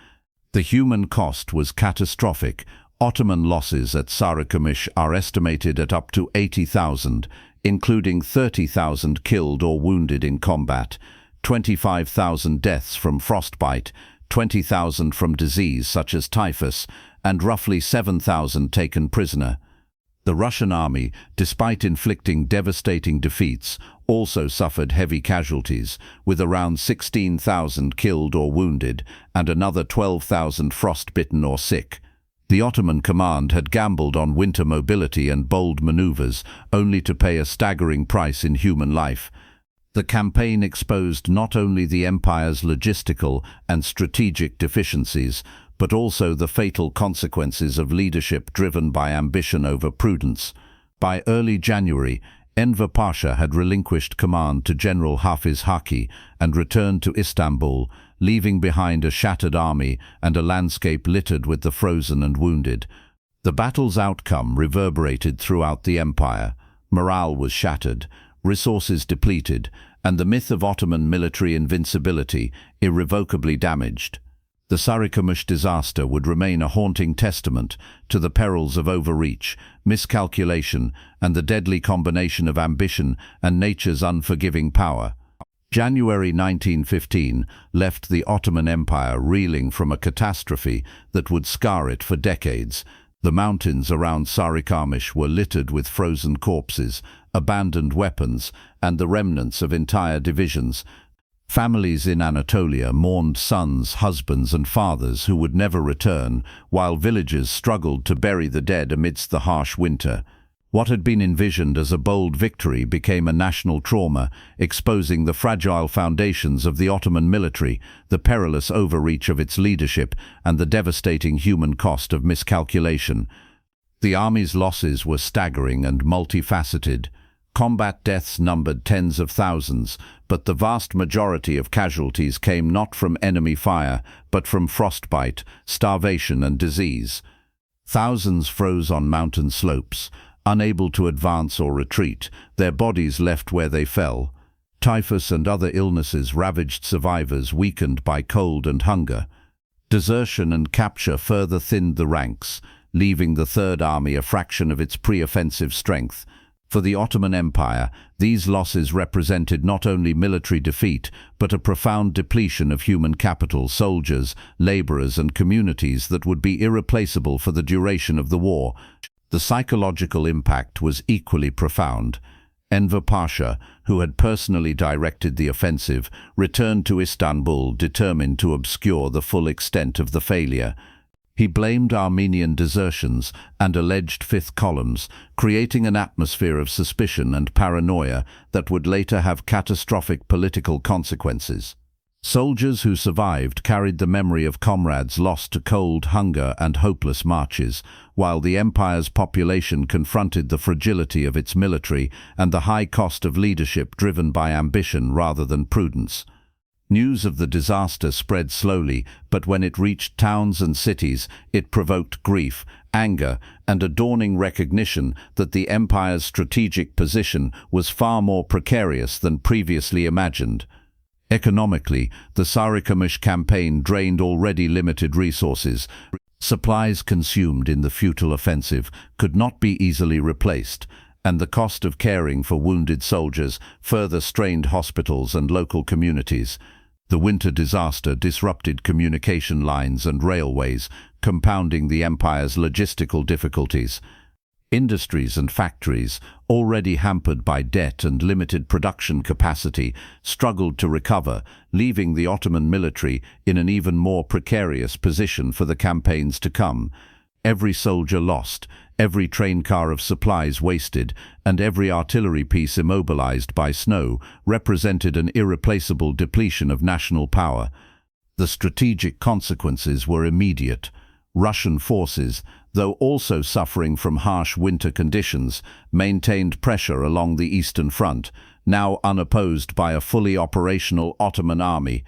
The human cost was catastrophic. Ottoman losses at Sarıkamış are estimated at up to 80,000, including 30,000 killed or wounded in combat, 25,000 deaths from frostbite, 20,000 from disease such as typhus, and roughly 7,000 taken prisoner. The Russian army, despite inflicting devastating defeats, also suffered heavy casualties, with around 16,000 killed or wounded and another 12,000 frostbitten or sick. The Ottoman command had gambled on winter mobility and bold maneuvers, only to pay a staggering price in human life. The campaign exposed not only the empire's logistical and strategic deficiencies, but also the fatal consequences of leadership driven by ambition over prudence. By early January, Enver Pasha had relinquished command to General Hafiz Haki and returned to Istanbul, leaving behind a shattered army and a landscape littered with the frozen and wounded. The battle's outcome reverberated throughout the empire. Morale was shattered, resources depleted, and the myth of Ottoman military invincibility irrevocably damaged. The Sarıkamış disaster would remain a haunting testament to the perils of overreach, miscalculation, and the deadly combination of ambition and nature's unforgiving power. January 1915 left the Ottoman Empire reeling from a catastrophe that would scar it for decades. The mountains around Sarıkamış were littered with frozen corpses, abandoned weapons, and the remnants of entire divisions. Families in Anatolia mourned sons, husbands, and fathers who would never return, while villages struggled to bury the dead amidst the harsh winter. What had been envisioned as a bold victory became a national trauma, exposing the fragile foundations of the Ottoman military, the perilous overreach of its leadership, and the devastating human cost of miscalculation. The army's losses were staggering and multifaceted. Combat deaths numbered tens of thousands, but the vast majority of casualties came not from enemy fire, but from frostbite, starvation, and disease. Thousands froze on mountain slopes, unable to advance or retreat, their bodies left where they fell. Typhus and other illnesses ravaged survivors weakened by cold and hunger. Desertion and capture further thinned the ranks, leaving the Third Army a fraction of its pre-offensive strength. For the Ottoman Empire, these losses represented not only military defeat, but a profound depletion of human capital, soldiers, laborers, and communities that would be irreplaceable for the duration of the war. The psychological impact was equally profound. Enver Pasha, who had personally directed the offensive, returned to Istanbul determined to obscure the full extent of the failure. He blamed Armenian desertions and alleged fifth columns, creating an atmosphere of suspicion and paranoia that would later have catastrophic political consequences. Soldiers who survived carried the memory of comrades lost to cold, hunger, and hopeless marches, while the empire's population confronted the fragility of its military and the high cost of leadership driven by ambition rather than prudence. News of the disaster spread slowly, but when it reached towns and cities, it provoked grief, anger, and a dawning recognition that the empire's strategic position was far more precarious than previously imagined. Economically, the Sarıkamış campaign drained already limited resources. Supplies consumed in the futile offensive could not be easily replaced, and the cost of caring for wounded soldiers further strained hospitals and local communities. The winter disaster disrupted communication lines and railways, compounding the empire's logistical difficulties. Industries and factories, already hampered by debt and limited production capacity, struggled to recover, leaving the Ottoman military in an even more precarious position for the campaigns to come. Every soldier lost, every train car of supplies wasted, and every artillery piece immobilized by snow represented an irreplaceable depletion of national power. The strategic consequences were immediate. Russian forces, though also suffering from harsh winter conditions, maintained pressure along the Eastern Front, now unopposed by a fully operational Ottoman army.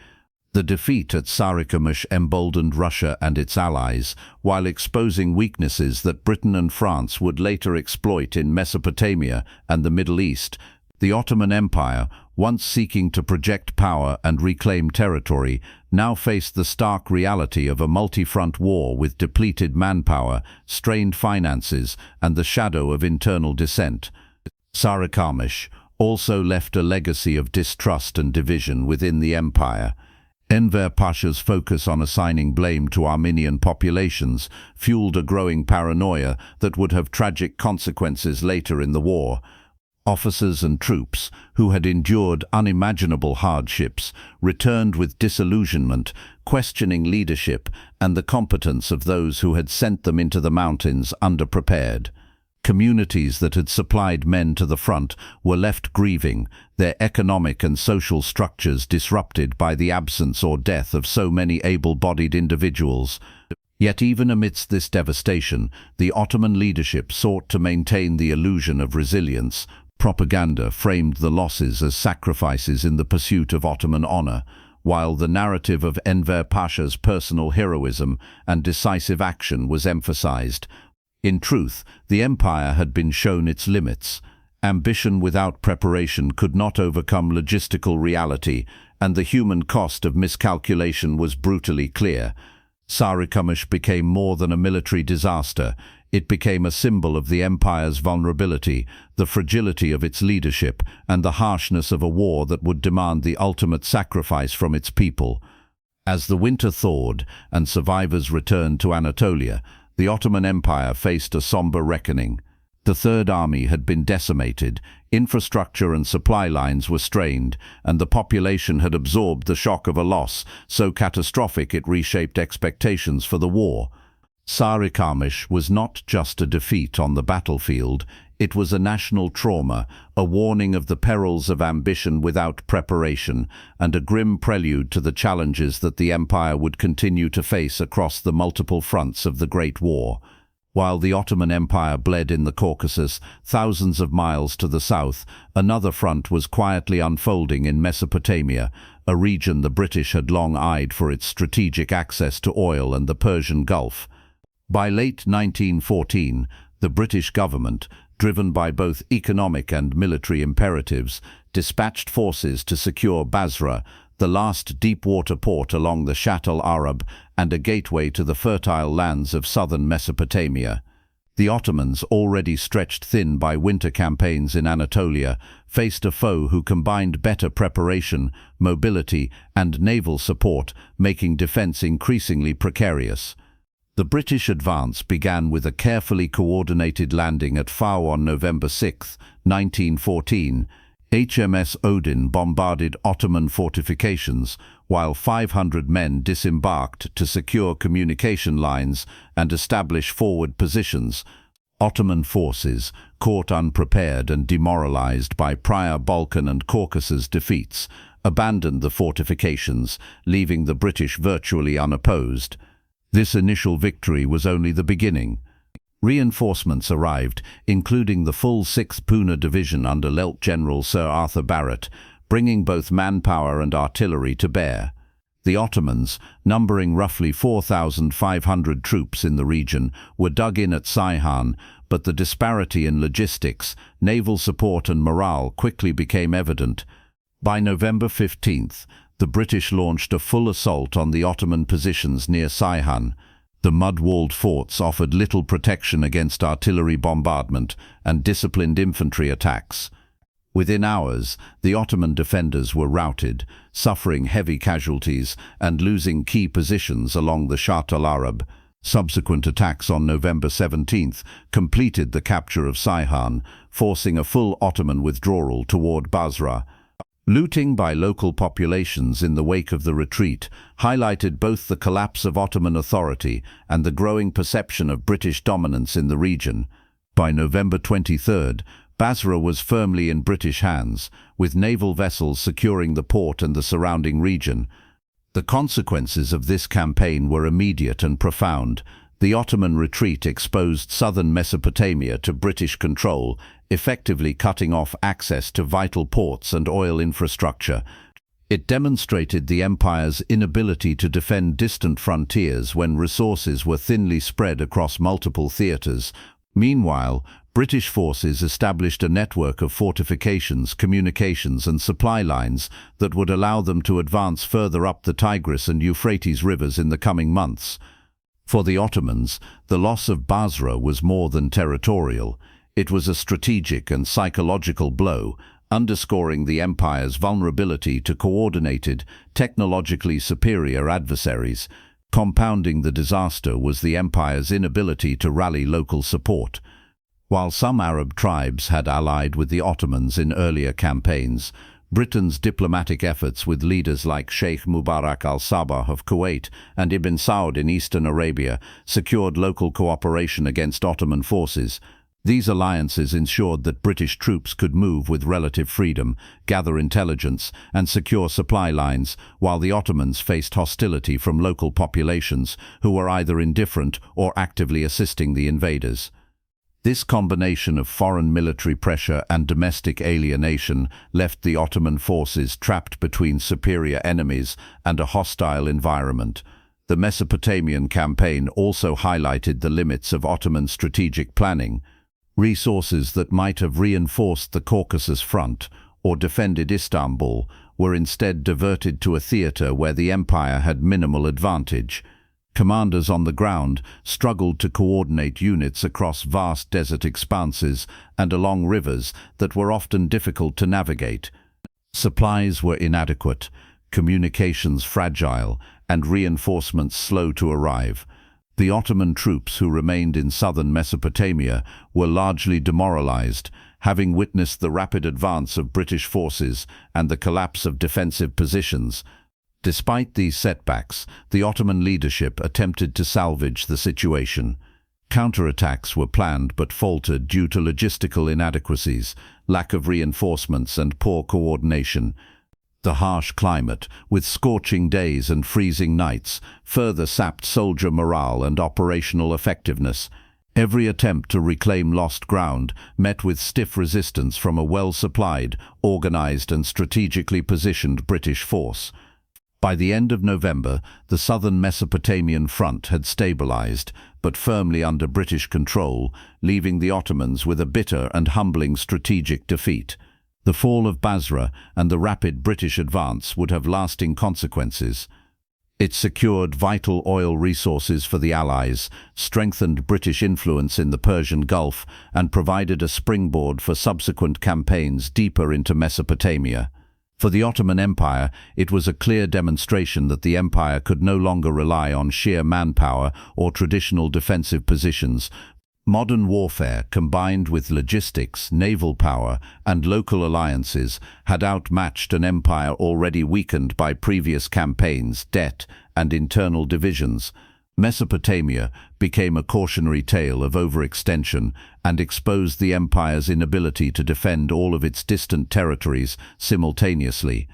The defeat at Sarıkamış emboldened Russia and its allies, while exposing weaknesses that Britain and France would later exploit in Mesopotamia and the Middle East. The Ottoman Empire, once seeking to project power and reclaim territory, now faced the stark reality of a multi-front war with depleted manpower, strained finances, and the shadow of internal dissent. Sarıkamış also left a legacy of distrust and division within the empire. Enver Pasha's focus on assigning blame to Armenian populations fueled a growing paranoia that would have tragic consequences later in the war. Officers and troops, who had endured unimaginable hardships, returned with disillusionment, questioning leadership and the competence of those who had sent them into the mountains underprepared. Communities that had supplied men to the front were left grieving, their economic and social structures disrupted by the absence or death of so many able-bodied individuals. Yet even amidst this devastation, the Ottoman leadership sought to maintain the illusion of resilience. Propaganda framed the losses as sacrifices in the pursuit of Ottoman honor, while the narrative of Enver Pasha's personal heroism and decisive action was emphasized. In truth, the empire had been shown its limits. Ambition without preparation could not overcome logistical reality, and the human cost of miscalculation was brutally clear. Sarıkamış became more than a military disaster. It became a symbol of the empire's vulnerability, the fragility of its leadership, and the harshness of a war that would demand the ultimate sacrifice from its people. As the winter thawed and survivors returned to Anatolia, the Ottoman Empire faced a somber reckoning. The Third Army had been decimated, infrastructure and supply lines were strained, and the population had absorbed the shock of a loss so catastrophic it reshaped expectations for the war. Sarıkamış was not just a defeat on the battlefield, it was a national trauma, a warning of the perils of ambition without preparation, and a grim prelude to the challenges that the empire would continue to face across the multiple fronts of the Great War. While the Ottoman Empire bled in the Caucasus, thousands of miles to the south, another front was quietly unfolding in Mesopotamia, a region the British had long eyed for its strategic access to oil and the Persian Gulf. By late 1914, the British government, driven by both economic and military imperatives, dispatched forces to secure Basra, the last deep-water port along the Shatt al-Arab and a gateway to the fertile lands of southern Mesopotamia. The Ottomans, already stretched thin by winter campaigns in Anatolia, faced a foe who combined better preparation, mobility, and naval support, making defense increasingly precarious. The British advance began with a carefully coordinated landing at Fao on November 6, 1914. HMS Odin bombarded Ottoman fortifications, while 500 men disembarked to secure communication lines and establish forward positions. Ottoman forces, caught unprepared and demoralized by prior Balkan and Caucasus defeats, abandoned the fortifications, leaving the British virtually unopposed. This initial victory was only the beginning. Reinforcements arrived, including the full 6th Poona Division under Lieutenant General Sir Arthur Barrett, bringing both manpower and artillery to bear. The Ottomans, numbering roughly 4,500 troops in the region, were dug in at Ceyhan, but the disparity in logistics, naval support and morale quickly became evident. By November 15th, the British launched a full assault on the Ottoman positions near Ceyhan. The mud-walled forts offered little protection against artillery bombardment and disciplined infantry attacks. Within hours, the Ottoman defenders were routed, suffering heavy casualties and losing key positions along the Shatt al-Arab. Subsequent attacks on November 17th completed the capture of Ceyhan, forcing a full Ottoman withdrawal toward Basra. Looting by local populations in the wake of the retreat highlighted both the collapse of Ottoman authority and the growing perception of British dominance in the region. By November 23rd, Basra was firmly in British hands, with naval vessels securing the port and the surrounding region. The consequences of this campaign were immediate and profound. The Ottoman retreat exposed southern Mesopotamia to British control, effectively cutting off access to vital ports and oil infrastructure. It demonstrated the empire's inability to defend distant frontiers when resources were thinly spread across multiple theaters. Meanwhile, British forces established a network of fortifications, communications and supply lines that would allow them to advance further up the Tigris and Euphrates rivers in the coming months. For the Ottomans, the loss of Basra was more than territorial. It was a strategic and psychological blow, underscoring the empire's vulnerability to coordinated, technologically superior adversaries. Compounding the disaster was the empire's inability to rally local support. While some Arab tribes had allied with the Ottomans in earlier campaigns, Britain's diplomatic efforts with leaders like Sheikh Mubarak al-Sabah of Kuwait and Ibn Saud in eastern Arabia secured local cooperation against Ottoman forces. These alliances ensured that British troops could move with relative freedom, gather intelligence, and secure supply lines, while the Ottomans faced hostility from local populations who were either indifferent or actively assisting the invaders. This combination of foreign military pressure and domestic alienation left the Ottoman forces trapped between superior enemies and a hostile environment. The Mesopotamian campaign also highlighted the limits of Ottoman strategic planning. Resources that might have reinforced the Caucasus front or defended Istanbul were instead diverted to a theater where the empire had minimal advantage. Commanders on the ground struggled to coordinate units across vast desert expanses and along rivers that were often difficult to navigate. Supplies were inadequate, communications fragile, and reinforcements slow to arrive. The Ottoman troops who remained in southern Mesopotamia were largely demoralized, having witnessed the rapid advance of British forces and the collapse of defensive positions. Despite these setbacks, the Ottoman leadership attempted to salvage the situation. Counterattacks were planned but faltered due to logistical inadequacies, lack of reinforcements and poor coordination. The harsh climate, with scorching days and freezing nights, further sapped soldier morale and operational effectiveness. Every attempt to reclaim lost ground met with stiff resistance from a well-supplied, organized and strategically positioned British force. By the end of November, the southern Mesopotamian front had stabilized, but firmly under British control, leaving the Ottomans with a bitter and humbling strategic defeat. The fall of Basra and the rapid British advance would have lasting consequences. It secured vital oil resources for the Allies, strengthened British influence in the Persian Gulf, and provided a springboard for subsequent campaigns deeper into Mesopotamia. For the Ottoman Empire, it was a clear demonstration that the empire could no longer rely on sheer manpower or traditional defensive positions. Modern warfare, combined with logistics, naval power, and local alliances, had outmatched an empire already weakened by previous campaigns, debt, and internal divisions. Mesopotamia became a cautionary tale of overextension and exposed the empire's inability to defend all of its distant territories simultaneously.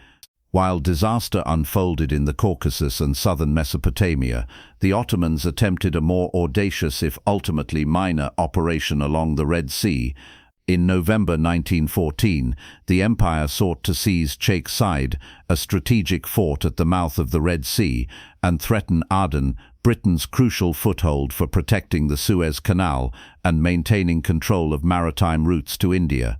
While disaster unfolded in the Caucasus and southern Mesopotamia, the Ottomans attempted a more audacious, if ultimately minor, operation along the Red Sea. In November 1914, the empire sought to seize Sheikh Said, a strategic fort at the mouth of the Red Sea, and threaten Aden, Britain's crucial foothold for protecting the Suez Canal and maintaining control of maritime routes to India.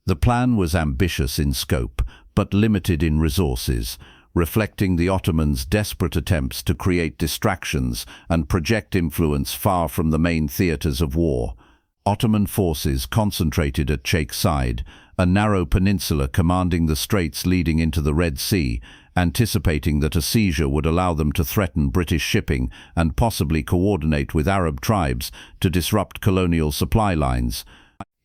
The plan was ambitious in scope, but limited in resources, reflecting the Ottomans' desperate attempts to create distractions and project influence far from the main theatres of war. Ottoman forces concentrated at Sheikh Said, a narrow peninsula commanding the straits leading into the Red Sea, anticipating that a seizure would allow them to threaten British shipping and possibly coordinate with Arab tribes to disrupt colonial supply lines.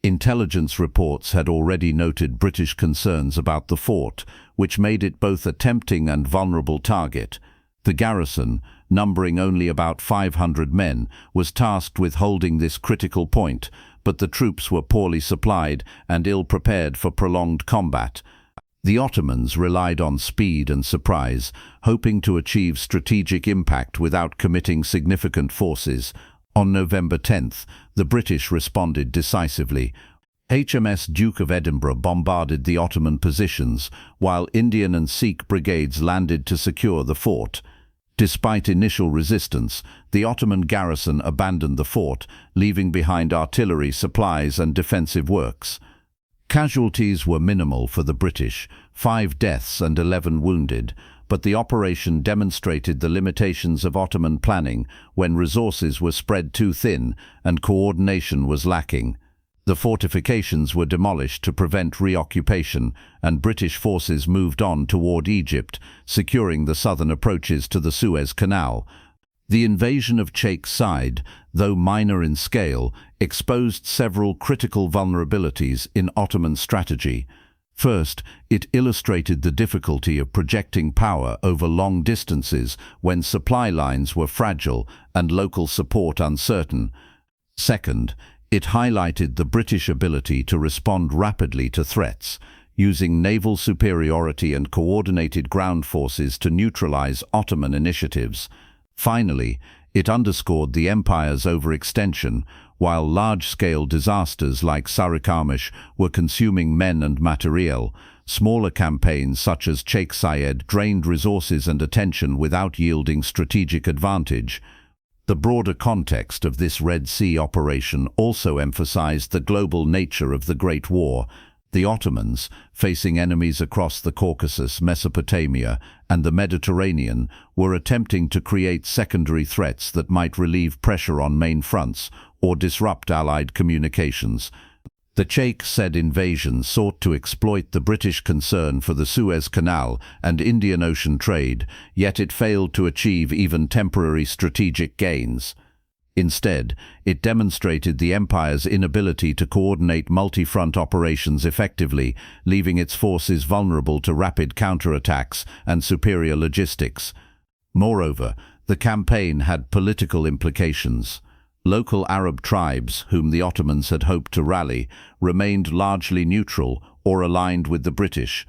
Intelligence reports had already noted British concerns about the fort, which made it both a tempting and vulnerable target. The garrison, numbering only about 500 men, was tasked with holding this critical point, but the troops were poorly supplied and ill-prepared for prolonged combat. The Ottomans relied on speed and surprise, hoping to achieve strategic impact without committing significant forces. On November 10th, the British responded decisively. HMS Duke of Edinburgh bombarded the Ottoman positions, while Indian and Sikh brigades landed to secure the fort. Despite initial resistance, the Ottoman garrison abandoned the fort, leaving behind artillery, supplies, and defensive works. Casualties were minimal for the British, 5 deaths and 11 wounded, but the operation demonstrated the limitations of Ottoman planning when resources were spread too thin and coordination was lacking. The fortifications were demolished to prevent reoccupation, and British forces moved on toward Egypt, securing the southern approaches to the Suez Canal. The invasion of Sheikh Said, though minor in scale, exposed several critical vulnerabilities in Ottoman strategy. First, it illustrated the difficulty of projecting power over long distances when supply lines were fragile and local support uncertain. Second, it highlighted the British ability to respond rapidly to threats, using naval superiority and coordinated ground forces to neutralize Ottoman initiatives. Finally, it underscored the empire's overextension. While large-scale disasters like Sarıkamış were consuming men and materiel, smaller campaigns such as Sheikh Said drained resources and attention without yielding strategic advantage. The broader context of this Red Sea operation also emphasized the global nature of the Great War. The Ottomans, facing enemies across the Caucasus, Mesopotamia, and the Mediterranean, were attempting to create secondary threats that might relieve pressure on main fronts or disrupt Allied communications. The Sheikh Said invasion sought to exploit the British concern for the Suez Canal and Indian Ocean trade, yet it failed to achieve even temporary strategic gains. Instead, it demonstrated the empire's inability to coordinate multi-front operations effectively, leaving its forces vulnerable to rapid counterattacks and superior logistics. Moreover, the campaign had political implications. Local Arab tribes, whom the Ottomans had hoped to rally, remained largely neutral or aligned with the British.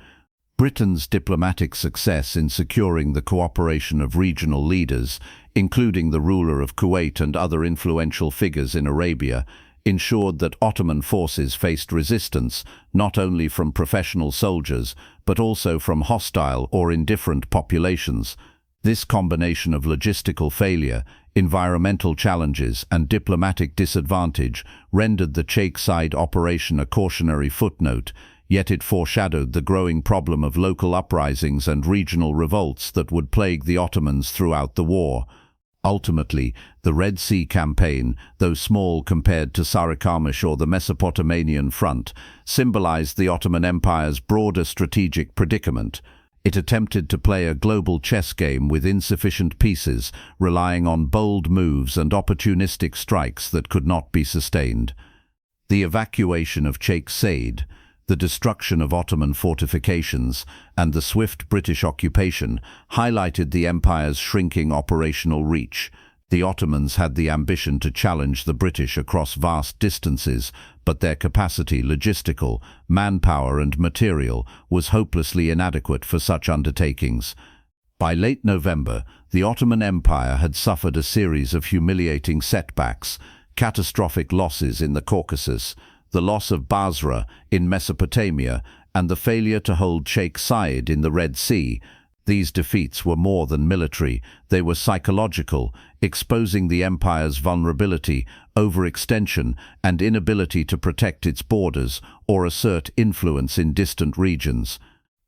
Britain's diplomatic success in securing the cooperation of regional leaders, including the ruler of Kuwait and other influential figures in Arabia, ensured that Ottoman forces faced resistance not only from professional soldiers but also from hostile or indifferent populations. This combination of logistical failure, environmental challenges and diplomatic disadvantage rendered the Sheikh Zayed operation a cautionary footnote, yet it foreshadowed the growing problem of local uprisings and regional revolts that would plague the Ottomans throughout the war. Ultimately, the Red Sea campaign, though small compared to Sarıkamış or the Mesopotamian front, symbolized the Ottoman Empire's broader strategic predicament. It attempted to play a global chess game with insufficient pieces, relying on bold moves and opportunistic strikes that could not be sustained. The evacuation of Sheikh Zayed, the destruction of Ottoman fortifications, and the swift British occupation highlighted the empire's shrinking operational reach. The Ottomans had the ambition to challenge the British across vast distances, but their capacity, logistical, manpower and material, was hopelessly inadequate for such undertakings. By late November, the Ottoman Empire had suffered a series of humiliating setbacks: catastrophic losses in the Caucasus, the loss of Basra in Mesopotamia, and the failure to hold Sheikh Zayed in the Red Sea. These defeats were more than military, they were psychological, exposing the empire's vulnerability, overextension, and inability to protect its borders or assert influence in distant regions.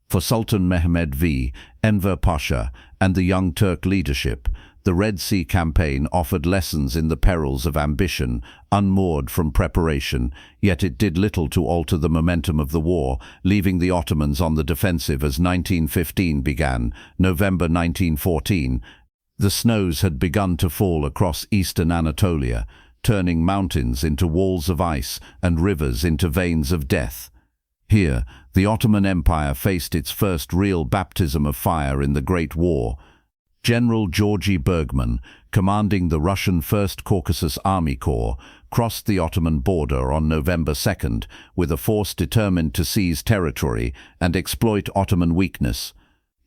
For Sultan Mehmed V, Enver Pasha, and the Young Turk leadership, the Red Sea campaign offered lessons in the perils of ambition, unmoored from preparation, yet it did little to alter the momentum of the war, leaving the Ottomans on the defensive as 1915 began. November 1914, the snows had begun to fall across eastern Anatolia, turning mountains into walls of ice and rivers into veins of death. Here, the Ottoman Empire faced its first real baptism of fire in the Great War. General Georgy Bergman, commanding the Russian 1st Caucasus Army Corps, crossed the Ottoman border on November 2nd with a force determined to seize territory and exploit Ottoman weakness.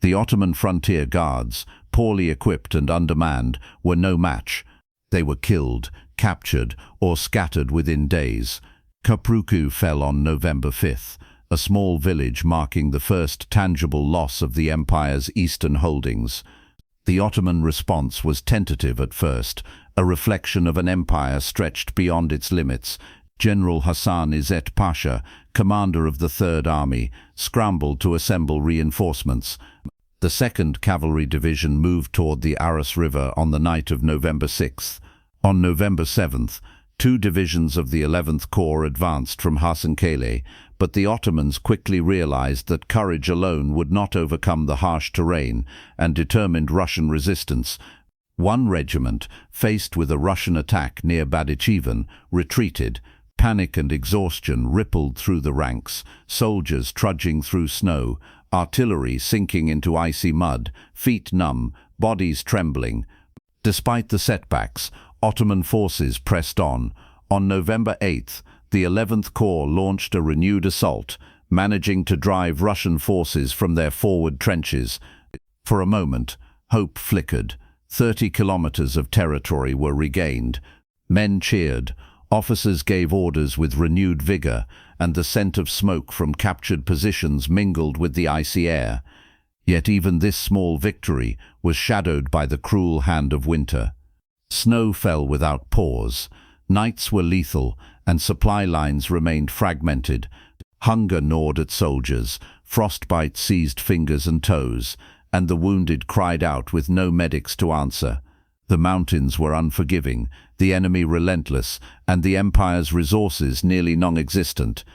The Ottoman frontier guards, poorly equipped and undermanned, were no match. They were killed, captured, or scattered within days. Köprücü fell on November 5th, a small village marking the first tangible loss of the empire's eastern holdings. The Ottoman response was tentative at first, a reflection of an empire stretched beyond its limits. General Hasan İzzet Pasha, commander of the Third Army, scrambled to assemble reinforcements. The 2nd Cavalry Division moved toward the Aras River on the night of November 6th. On November 7th, 2 divisions of the 11th Corps advanced from Hasankale, but the Ottomans quickly realized that courage alone would not overcome the harsh terrain and determined Russian resistance. One regiment, faced with a Russian attack near Badichevan, retreated. Panic and exhaustion rippled through the ranks, soldiers trudging through snow, artillery sinking into icy mud, feet numb, bodies trembling. Despite the setbacks, Ottoman forces pressed on. On November 8th, the 11th Corps launched a renewed assault, managing to drive Russian forces from their forward trenches. For a moment, hope flickered. 30 kilometers of territory were regained. Men cheered, officers gave orders with renewed vigor, and the scent of smoke from captured positions mingled with the icy air. Yet even this small victory was shadowed by the cruel hand of winter. Snow fell without pause. Nights were lethal, and supply lines remained fragmented. Hunger gnawed at soldiers, frostbite seized fingers and toes, and the wounded cried out with no medics to answer. The mountains were unforgiving, the enemy relentless, and the empire's resources nearly non-existent.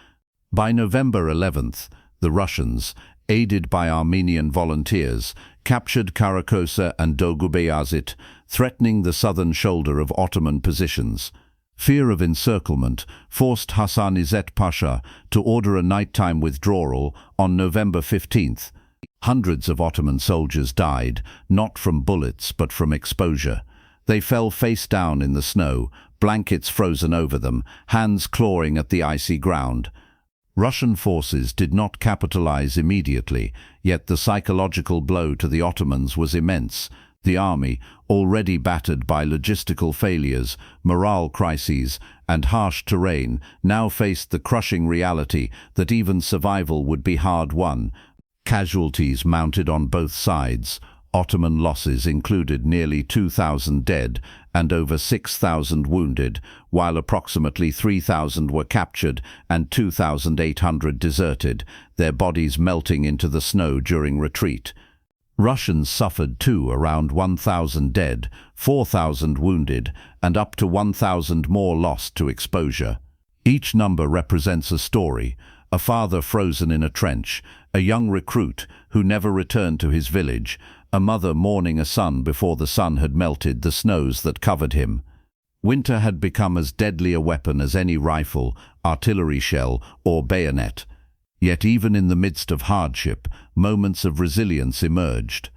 By November 11th, the Russians, aided by Armenian volunteers, captured Karakosa and Doğubeyazıt, threatening the southern shoulder of Ottoman positions. Fear of encirclement forced Hasan İzzet Pasha to order a nighttime withdrawal on November 15th. Hundreds of Ottoman soldiers died, not from bullets but from exposure. They fell face down in the snow, blankets frozen over them, hands clawing at the icy ground. Russian forces did not capitalize immediately, yet the psychological blow to the Ottomans was immense. The army, already battered by logistical failures, morale crises, and harsh terrain, now faced the crushing reality that even survival would be hard-won. Casualties mounted on both sides. Ottoman losses included nearly 2,000 dead and over 6,000 wounded, while approximately 3,000 were captured and 2,800 deserted, their bodies melting into the snow during retreat. Russians suffered too, around 1,000 dead, 4,000 wounded, and up to 1,000 more lost to exposure. Each number represents a story: a father frozen in a trench, a young recruit who never returned to his village, a mother mourning a son before the sun had melted the snows that covered him. Winter had become as deadly a weapon as any rifle, artillery shell, or bayonet. Yet even in the midst of hardship, moments of resilience emerged.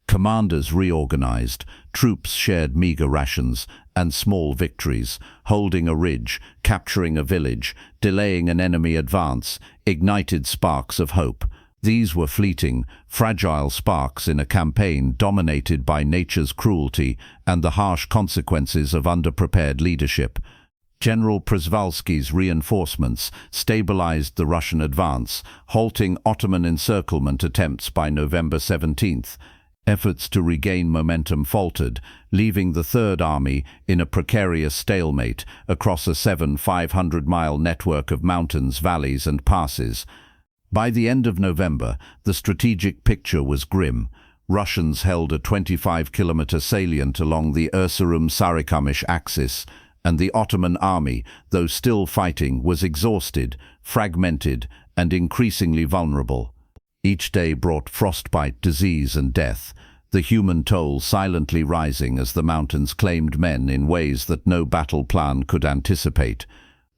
Commanders reorganized, troops shared meager rations and small victories, holding a ridge, capturing a village, delaying an enemy advance, ignited sparks of hope. These were fleeting, fragile sparks in a campaign dominated by nature's cruelty and the harsh consequences of underprepared leadership. General Przewalski's reinforcements stabilized the Russian advance, halting Ottoman encirclement attempts by November 17th. Efforts to regain momentum faltered, leaving the Third Army in a precarious stalemate across a 500-mile network of mountains, valleys, and passes. By the end of November, the strategic picture was grim. Russians held a 25-kilometer salient along the Erzurum-Sarıkamış axis, and the Ottoman army, though still fighting, was exhausted, fragmented, and increasingly vulnerable. Each day brought frostbite, disease, and death, the human toll silently rising as the mountains claimed men in ways that no battle plan could anticipate.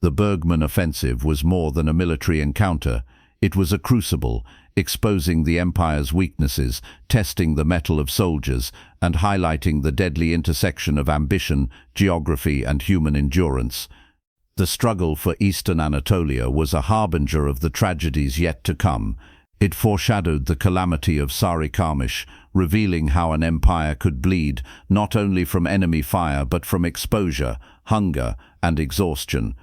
The Bergman offensive was more than a military encounter. It was a crucible, exposing the empire's weaknesses, testing the mettle of soldiers, and highlighting the deadly intersection of ambition, geography, and human endurance. The struggle for eastern Anatolia was a harbinger of the tragedies yet to come. It foreshadowed the calamity of Sarıkamış, revealing how an empire could bleed not only from enemy fire but from exposure, hunger, and exhaustion.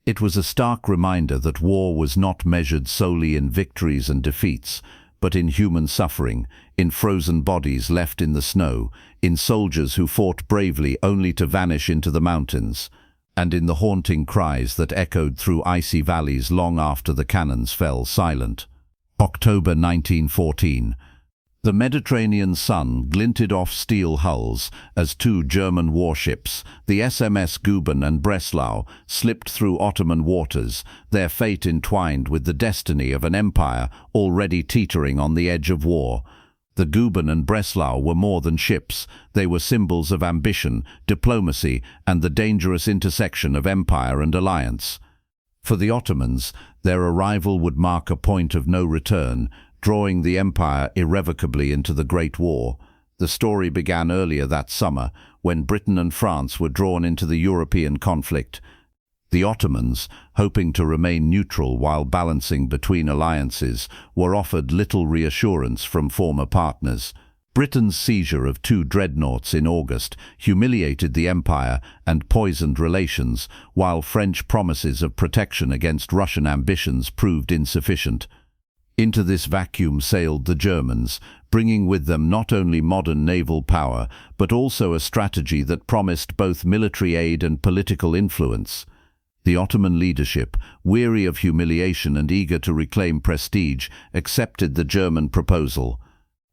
It was a stark reminder that war was not measured solely in victories and defeats, but in human suffering, in frozen bodies left in the snow, in soldiers who fought bravely only to vanish into the mountains, and in the haunting cries that echoed through icy valleys long after the cannons fell silent. October 1914. The Mediterranean sun glinted off steel hulls as two German warships, the SMS Guben and Breslau, slipped through Ottoman waters, their fate entwined with the destiny of an empire already teetering on the edge of war. The Guben and Breslau were more than ships. They were symbols of ambition, diplomacy, and the dangerous intersection of empire and alliance. For the Ottomans, their arrival would mark a point of no return, drawing the empire irrevocably into the Great War. The story began earlier that summer, when Britain and France were drawn into the European conflict. The Ottomans, hoping to remain neutral while balancing between alliances, were offered little reassurance from former partners. Britain's seizure of two dreadnoughts in August humiliated the empire and poisoned relations, while French promises of protection against Russian ambitions proved insufficient. Into this vacuum sailed the Germans, bringing with them not only modern naval power, but also a strategy that promised both military aid and political influence. The Ottoman leadership, weary of humiliation and eager to reclaim prestige, accepted the German proposal.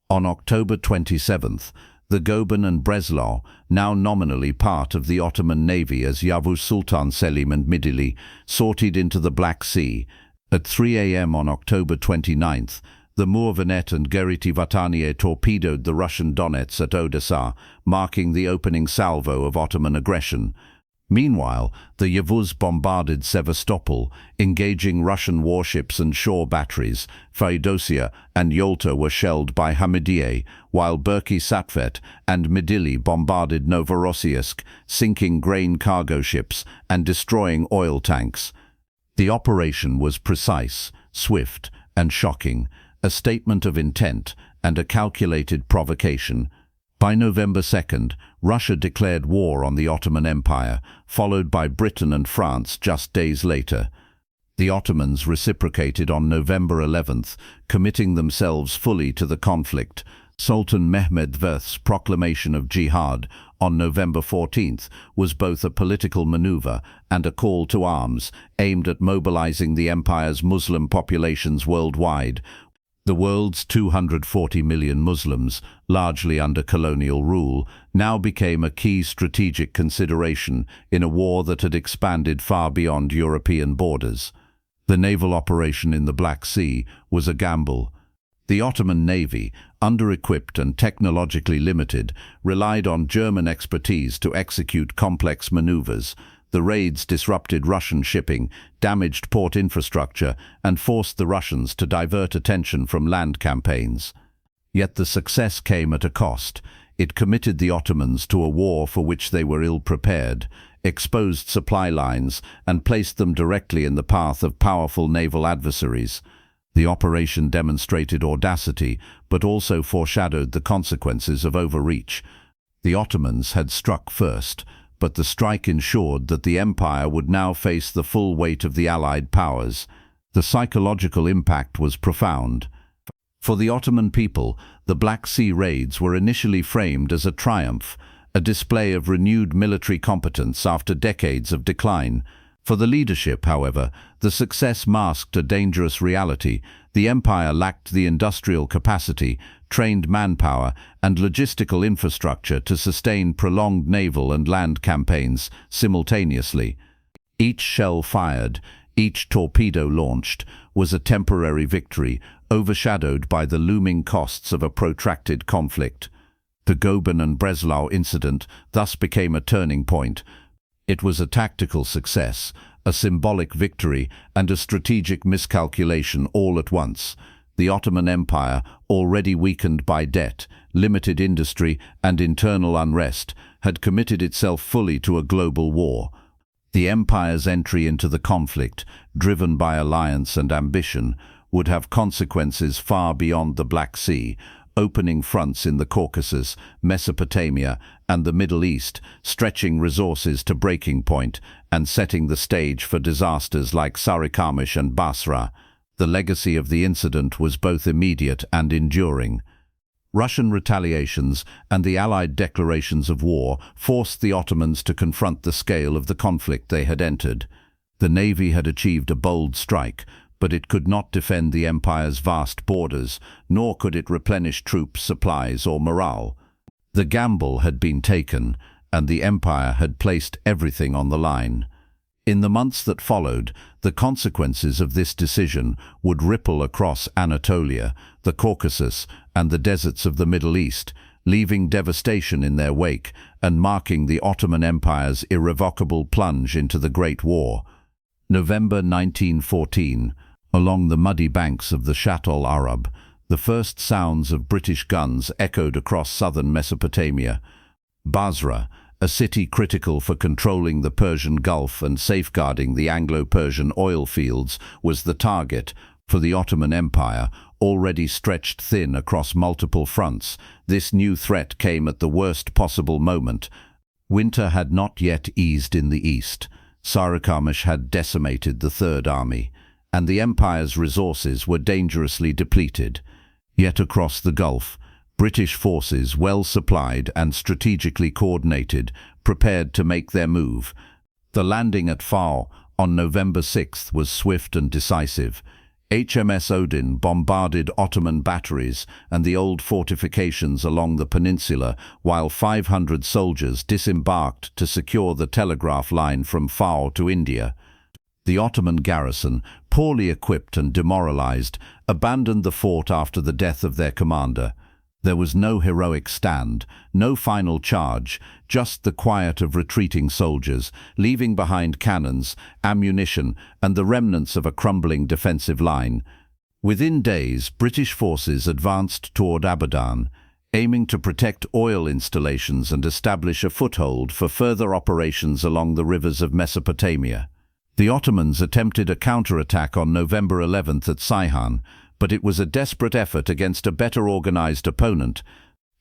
On October 27th, the Guben and Breslau, now nominally part of the Ottoman navy as Yavuz Sultan Selim and Midilli, sortied into the Black Sea. At 3 a.m. on October 29th, The Mourvenet and Geriti-Vatanier torpedoed the Russian Donets at Odessa, marking the opening salvo of Ottoman aggression. Meanwhile, the Yavuz bombarded Sevastopol, engaging Russian warships and shore batteries. Feodosia and Yalta were shelled by Hamidiye, while Berky-Satvet and Midili bombarded Novorossiysk, sinking grain cargo ships and destroying oil tanks. The operation was precise, swift, and shocking, a statement of intent and a calculated provocation. By November 2nd, Russia declared war on the Ottoman Empire, followed by Britain and France just days later. The Ottomans reciprocated on November 11th, committing themselves fully to the conflict. Sultan Mehmed II's proclamation of jihad on November 14th was both a political maneuver and a call to arms aimed at mobilizing the empire's Muslim populations worldwide. The world's 240 million Muslims, largely under colonial rule, now became a key strategic consideration in a war that had expanded far beyond European borders. The naval operation in the Black Sea was a gamble. The Ottoman Navy, under-equipped and technologically limited, relied on German expertise to execute complex maneuvers. The raids disrupted Russian shipping, damaged port infrastructure, and forced the Russians to divert attention from land campaigns. Yet the success came at a cost. It committed the Ottomans to a war for which they were ill-prepared, exposed supply lines, and placed them directly in the path of powerful naval adversaries. The operation demonstrated audacity, but also foreshadowed the consequences of overreach. The Ottomans had struck first, but the strike ensured that the empire would now face the full weight of the Allied powers. The psychological impact was profound. For the Ottoman people, the Black Sea raids were initially framed as a triumph, a display of renewed military competence after decades of decline. For the leadership, however, the success masked a dangerous reality. The empire lacked the industrial capacity, trained manpower, and logistical infrastructure to sustain prolonged naval and land campaigns simultaneously. Each shell fired, each torpedo launched, was a temporary victory, overshadowed by the looming costs of a protracted conflict. The Goeben and Breslau incident thus became a turning point. It was a tactical success, a symbolic victory, and a strategic miscalculation all at once. The Ottoman Empire, already weakened by debt, limited industry, and internal unrest, had committed itself fully to a global war. The empire's entry into the conflict, driven by alliance and ambition, would have consequences far beyond the Black Sea, opening fronts in the Caucasus, Mesopotamia, and the Middle East, stretching resources to breaking point and setting the stage for disasters like Sarıkamış and Basra. The legacy of the incident was both immediate and enduring. Russian retaliations and the Allied declarations of war forced the Ottomans to confront the scale of the conflict they had entered. The navy had achieved a bold strike, but it could not defend the empire's vast borders, nor could it replenish troops, supplies, or morale. The gamble had been taken, and the empire had placed everything on the line. In the months that followed, the consequences of this decision would ripple across Anatolia, the Caucasus, and the deserts of the Middle East, leaving devastation in their wake and marking the Ottoman Empire's irrevocable plunge into the Great War. November 1914. Along the muddy banks of the Shatt al-Arab, the first sounds of British guns echoed across southern Mesopotamia. Basra, a city critical for controlling the Persian Gulf and safeguarding the Anglo-Persian oil fields, was the target. For the Ottoman Empire, already stretched thin across multiple fronts, this new threat came at the worst possible moment. Winter had not yet eased in the east. Sarıkamış had decimated the Third Army, and the empire's resources were dangerously depleted. Yet across the Gulf, British forces, well supplied and strategically coordinated, prepared to make their move. The landing at Fao on November 6th was swift and decisive. HMS Odin bombarded Ottoman batteries and the old fortifications along the peninsula, while 500 soldiers disembarked to secure the telegraph line from Fao to India. The Ottoman garrison, poorly equipped and demoralized, abandoned the fort after the death of their commander. There was no heroic stand, no final charge, just the quiet of retreating soldiers, leaving behind cannons, ammunition, and the remnants of a crumbling defensive line. Within days, British forces advanced toward Abadan, aiming to protect oil installations and establish a foothold for further operations along the rivers of Mesopotamia. The Ottomans attempted a counterattack on November 11th at Saihan, but it was a desperate effort against a better organized opponent.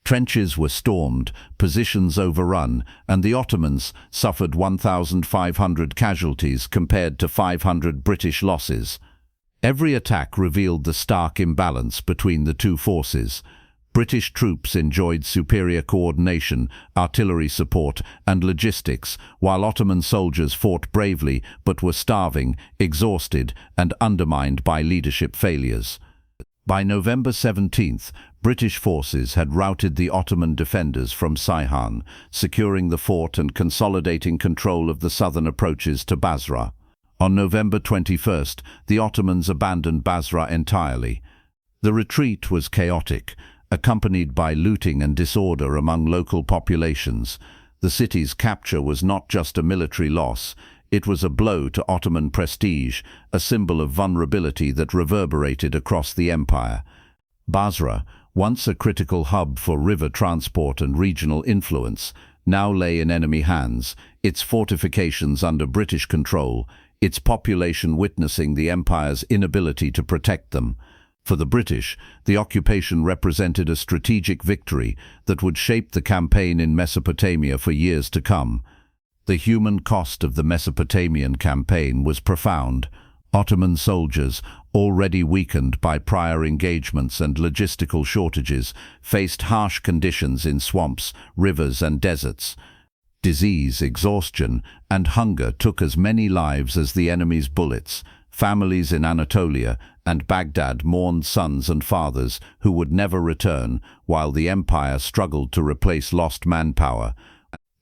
Trenches were stormed, positions overrun, and the Ottomans suffered 1,500 casualties compared to 500 British losses. Every attack revealed the stark imbalance between the two forces. British troops enjoyed superior coordination, artillery support, and logistics, while Ottoman soldiers fought bravely but were starving, exhausted, and undermined by leadership failures. By November 17th, British forces had routed the Ottoman defenders from Saihan, securing the fort and consolidating control of the southern approaches to Basra. On November 21st, the Ottomans abandoned Basra entirely. The retreat was chaotic, accompanied by looting and disorder among local populations. The city's capture was not just a military loss, it was a blow to Ottoman prestige, a symbol of vulnerability that reverberated across the empire. Basra, once a critical hub for river transport and regional influence, now lay in enemy hands, its fortifications under British control, its population witnessing the empire's inability to protect them. For the British, the occupation represented a strategic victory that would shape the campaign in Mesopotamia for years to come. The human cost of the Mesopotamian campaign was profound. Ottoman soldiers, already weakened by prior engagements and logistical shortages, faced harsh conditions in swamps, rivers, and deserts. Disease, exhaustion, and hunger took as many lives as the enemy's bullets. Families in Anatolia and Baghdad mourned sons and fathers who would never return, while the empire struggled to replace lost manpower.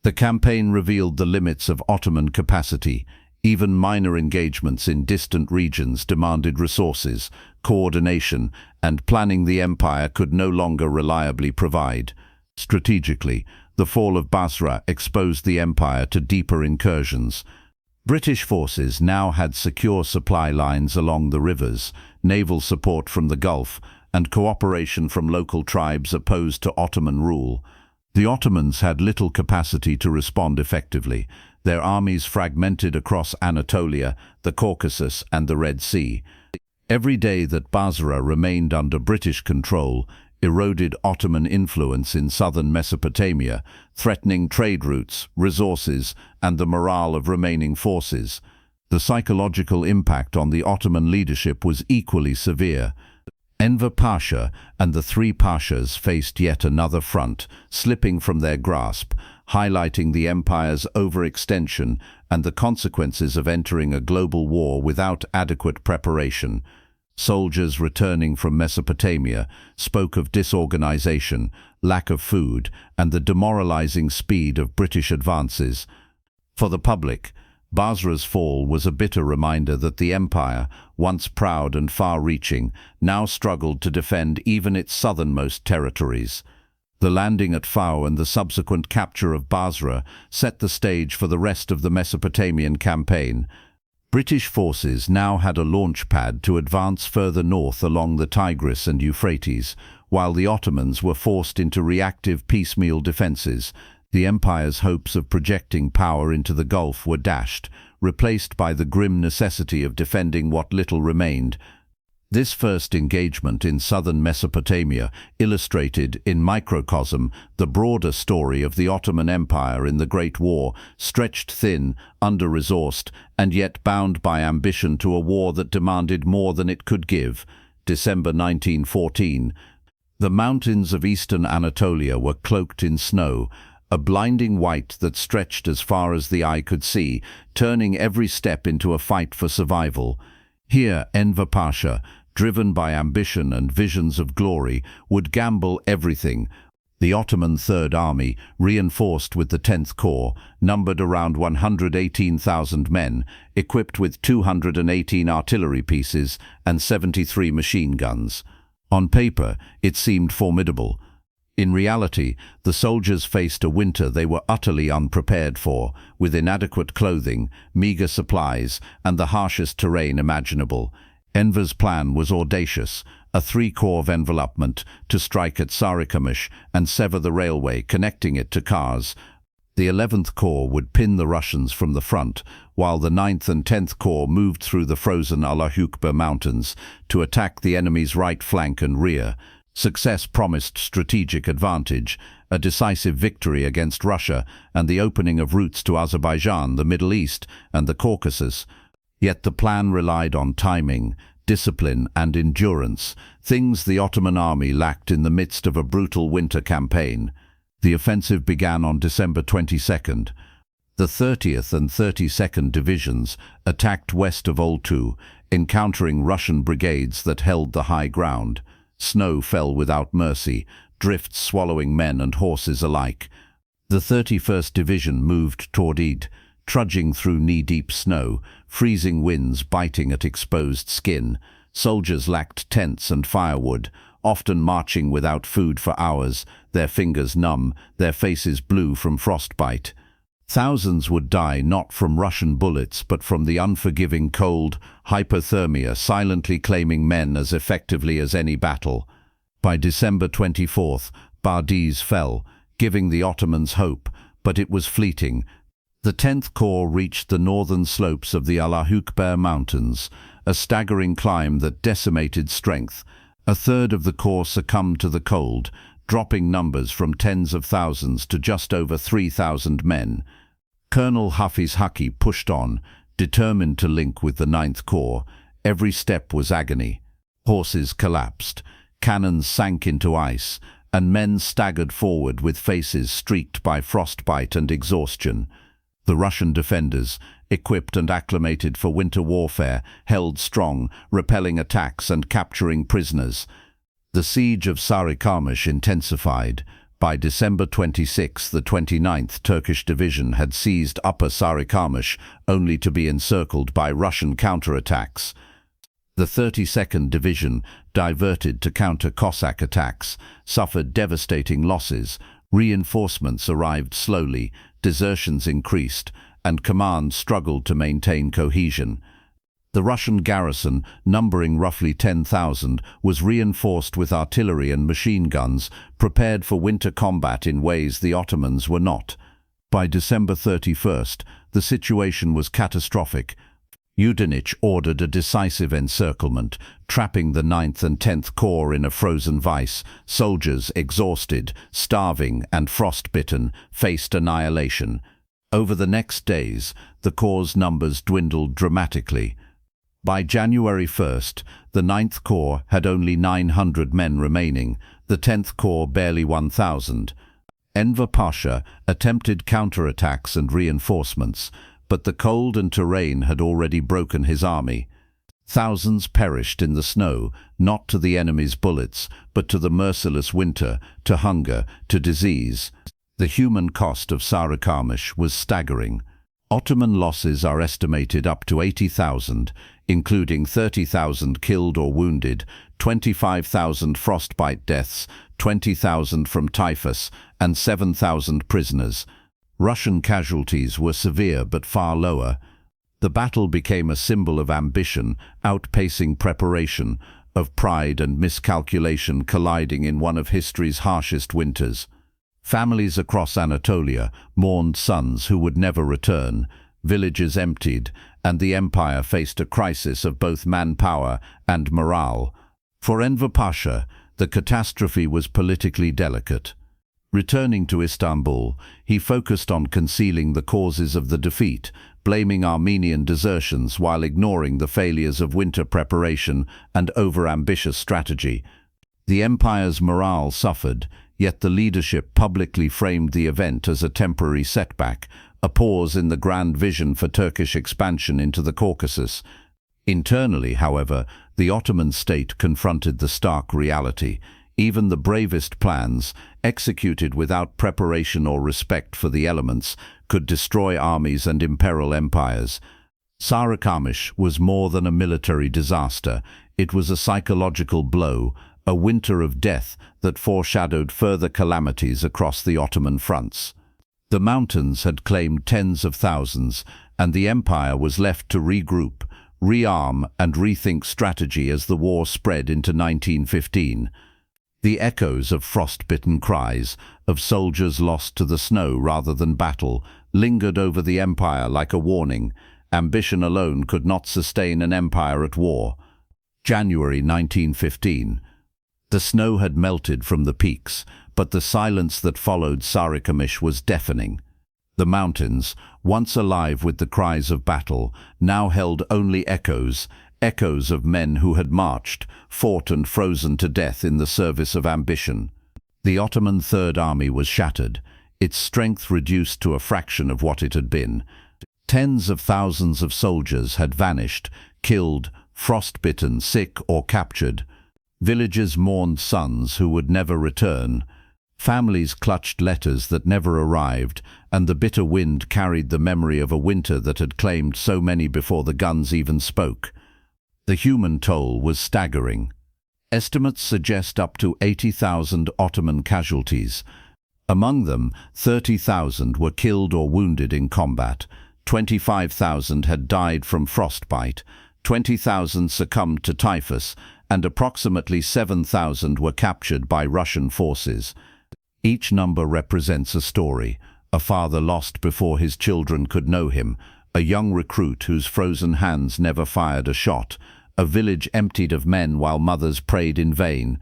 The campaign revealed the limits of Ottoman capacity. Even minor engagements in distant regions demanded resources, coordination, and planning the empire could no longer reliably provide. Strategically, the fall of Basra exposed the empire to deeper incursions. British forces now had secure supply lines along the rivers, naval support from the Gulf, and cooperation from local tribes opposed to Ottoman rule. The Ottomans had little capacity to respond effectively, their armies fragmented across Anatolia, the Caucasus, and the Red Sea. Every day that Basra remained under British control eroded Ottoman influence in southern Mesopotamia, threatening trade routes, resources, and the morale of remaining forces. The psychological impact on the Ottoman leadership was equally severe. Enver Pasha and the three Pashas faced yet another front, slipping from their grasp, highlighting the empire's overextension and the consequences of entering a global war without adequate preparation. Soldiers returning from Mesopotamia spoke of disorganization, lack of food, and the demoralizing speed of British advances. For the public, Basra's fall was a bitter reminder that the empire, once proud and far-reaching, now struggled to defend even its southernmost territories. The landing at Fao and the subsequent capture of Basra set the stage for the rest of the Mesopotamian campaign. British forces now had a launch pad to advance further north along the Tigris and Euphrates, while the Ottomans were forced into reactive piecemeal defenses. The empire's hopes of projecting power into the Gulf were dashed, replaced by the grim necessity of defending what little remained. This first engagement in southern Mesopotamia illustrated, in microcosm, the broader story of the Ottoman Empire in the Great War, stretched thin, under-resourced, and yet bound by ambition to a war that demanded more than it could give. December 1914. The mountains of eastern Anatolia were cloaked in snow, a blinding white that stretched as far as the eye could see, turning every step into a fight for survival. Here, Enver Pasha, driven by ambition and visions of glory, would gamble everything. The Ottoman Third Army, reinforced with the 10th Corps, numbered around 118,000 men, equipped with 218 artillery pieces and 73 machine guns. On paper, it seemed formidable. In reality, the soldiers faced a winter they were utterly unprepared for, with inadequate clothing, meager supplies, and the harshest terrain imaginable. Enver's plan was audacious: a 3-corps envelopment to strike at Sarıkamış and sever the railway connecting it to Kars. The 11th Corps would pin the Russians from the front, while the 9th and 10th Corps moved through the frozen Allahukba Mountains to attack the enemy's right flank and rear. Success promised strategic advantage, a decisive victory against Russia, and the opening of routes to Azerbaijan, the Middle East, and the Caucasus. Yet the plan relied on timing, discipline, and endurance, things the Ottoman army lacked in the midst of a brutal winter campaign. The offensive began on December 22nd. The 30th and 32nd Divisions attacked west of Oltu, encountering Russian brigades that held the high ground. Snow fell without mercy, drifts swallowing men and horses alike. The 31st Division moved toward Eid, trudging through knee-deep snow, freezing winds biting at exposed skin. Soldiers lacked tents and firewood, often marching without food for hours, their fingers numb, their faces blue from frostbite. Thousands would die not from Russian bullets but from the unforgiving cold, hypothermia silently claiming men as effectively as any battle. By December 24th, Bardez fell, giving the Ottomans hope, but it was fleeting. The 10th Corps reached the northern slopes of the Allahukba Mountains, a staggering climb that decimated strength. A third of the corps succumbed to the cold, dropping numbers from tens of thousands to just over 3,000 men. Colonel Hafiz Haki pushed on, determined to link with the 9th Corps. Every step was agony. Horses collapsed, cannons sank into ice, and men staggered forward with faces streaked by frostbite and exhaustion. The Russian defenders, equipped and acclimated for winter warfare, held strong, repelling attacks and capturing prisoners. The siege of Sarıkamış intensified. By December 26, the 29th Turkish Division had seized Upper Sarıkamış, only to be encircled by Russian counterattacks. The 32nd Division, diverted to counter Cossack attacks, suffered devastating losses. Reinforcements arrived slowly, desertions increased, and command struggled to maintain cohesion. The Russian garrison, numbering roughly 10,000, was reinforced with artillery and machine guns, prepared for winter combat in ways the Ottomans were not. By December 31st, the situation was catastrophic. Yudenich ordered a decisive encirclement, trapping the 9th and 10th Corps in a frozen vice. Soldiers, exhausted, starving, and frostbitten, faced annihilation. Over the next days, the Corps' numbers dwindled dramatically. By January 1st, the 9th Corps had only 900 men remaining, the 10th Corps barely 1,000. Enver Pasha attempted counterattacks and reinforcements, but the cold and terrain had already broken his army. Thousands perished in the snow, not to the enemy's bullets, but to the merciless winter, to hunger, to disease. The human cost of Sarıkamış was staggering. Ottoman losses are estimated up to 80,000, including 30,000 killed or wounded, 25,000 frostbite deaths, 20,000 from typhus, and 7,000 prisoners. Russian casualties were severe but far lower. The battle became a symbol of ambition, outpacing preparation, of pride and miscalculation colliding in one of history's harshest winters. Families across Anatolia mourned sons who would never return, villages emptied, and the empire faced a crisis of both manpower and morale. For Enver Pasha, the catastrophe was politically delicate. Returning to Istanbul, he focused on concealing the causes of the defeat, blaming Armenian desertions while ignoring the failures of winter preparation and overambitious strategy. The empire's morale suffered, yet the leadership publicly framed the event as a temporary setback, a pause in the grand vision for Turkish expansion into the Caucasus. Internally, however, the Ottoman state confronted the stark reality. Even the bravest plans, executed without preparation or respect for the elements, could destroy armies and imperil empires. Sarıkamış was more than a military disaster. It was a psychological blow, a winter of death that foreshadowed further calamities across the Ottoman fronts. The mountains had claimed tens of thousands, and the empire was left to regroup, rearm and rethink strategy as the war spread into 1915. The echoes of frostbitten cries, of soldiers lost to the snow rather than battle, lingered over the empire like a warning. Ambition alone could not sustain an empire at war. January 1915. The snow had melted from the peaks, but the silence that followed Sarıkamış was deafening. The mountains, once alive with the cries of battle, now held only echoes, echoes of men who had marched, fought and frozen to death in the service of ambition. The Ottoman Third Army was shattered, its strength reduced to a fraction of what it had been. Tens of thousands of soldiers had vanished, killed, frostbitten, sick or captured. Villages mourned sons who would never return. Families clutched letters that never arrived, and the bitter wind carried the memory of a winter that had claimed so many before the guns even spoke. The human toll was staggering. Estimates suggest up to 80,000 Ottoman casualties. Among them, 30,000 were killed or wounded in combat. 25,000 had died from frostbite. 20,000 succumbed to typhus, and approximately 7,000 were captured by Russian forces. Each number represents a story: a father lost before his children could know him, a young recruit whose frozen hands never fired a shot, a village emptied of men while mothers prayed in vain.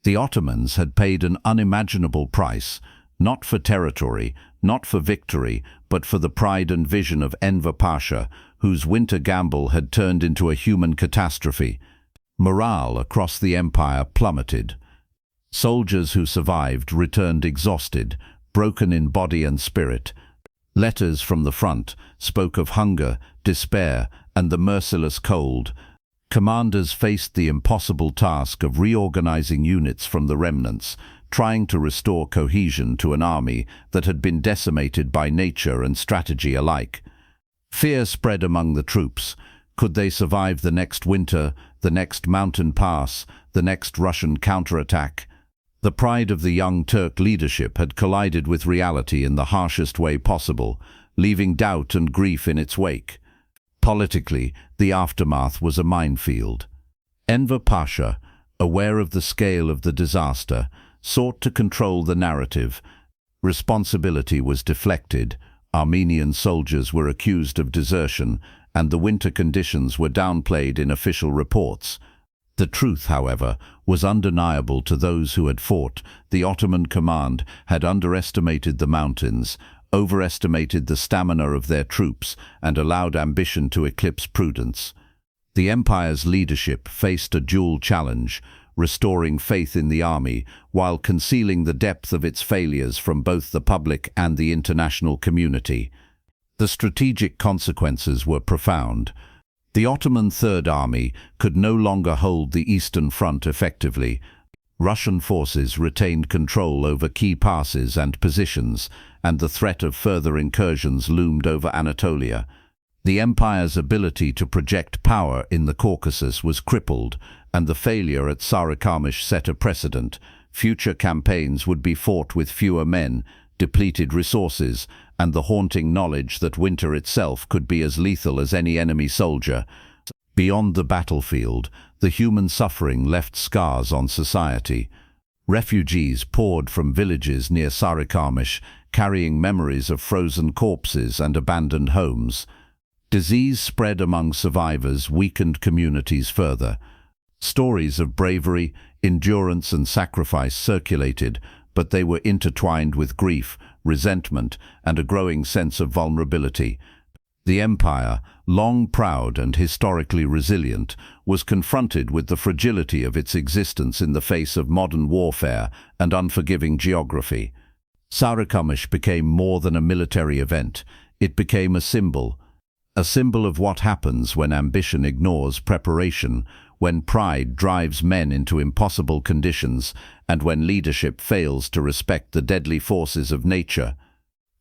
The Ottomans had paid an unimaginable price, not for territory, not for victory, but for the pride and vision of Enver Pasha, whose winter gamble had turned into a human catastrophe. Morale across the empire plummeted. Soldiers who survived returned exhausted, broken in body and spirit. Letters from the front spoke of hunger, despair, and the merciless cold. Commanders faced the impossible task of reorganizing units from the remnants, trying to restore cohesion to an army that had been decimated by nature and strategy alike. Fear spread among the troops. Could they survive the next winter, the next mountain pass, the next Russian counterattack? The pride of the young Turk leadership had collided with reality in the harshest way possible, leaving doubt and grief in its wake. Politically, the aftermath was a minefield. Enver Pasha, aware of the scale of the disaster, sought to control the narrative. Responsibility was deflected, Armenian soldiers were accused of desertion, and the winter conditions were downplayed in official reports. The truth, however, was undeniable to those who had fought. The Ottoman command had underestimated the mountains, overestimated the stamina of their troops, and allowed ambition to eclipse prudence. The empire's leadership faced a dual challenge: restoring faith in the army while concealing the depth of its failures from both the public and the international community. The strategic consequences were profound. The Ottoman Third Army could no longer hold the Eastern Front effectively. Russian forces retained control over key passes and positions, and the threat of further incursions loomed over Anatolia. The empire's ability to project power in the Caucasus was crippled, and the failure at Sarıkamış set a precedent. Future campaigns would be fought with fewer men, depleted resources, and the haunting knowledge that winter itself could be as lethal as any enemy soldier. Beyond the battlefield, the human suffering left scars on society. Refugees poured from villages near Sarıkamış, carrying memories of frozen corpses and abandoned homes. Disease spread among survivors, weakened communities further. Stories of bravery, endurance and sacrifice circulated, but they were intertwined with grief, resentment, and a growing sense of vulnerability. The empire, long proud and historically resilient, was confronted with the fragility of its existence in the face of modern warfare and unforgiving geography. Sarıkamış became more than a military event. It became a symbol of what happens when ambition ignores preparation, when pride drives men into impossible conditions and when leadership fails to respect the deadly forces of nature.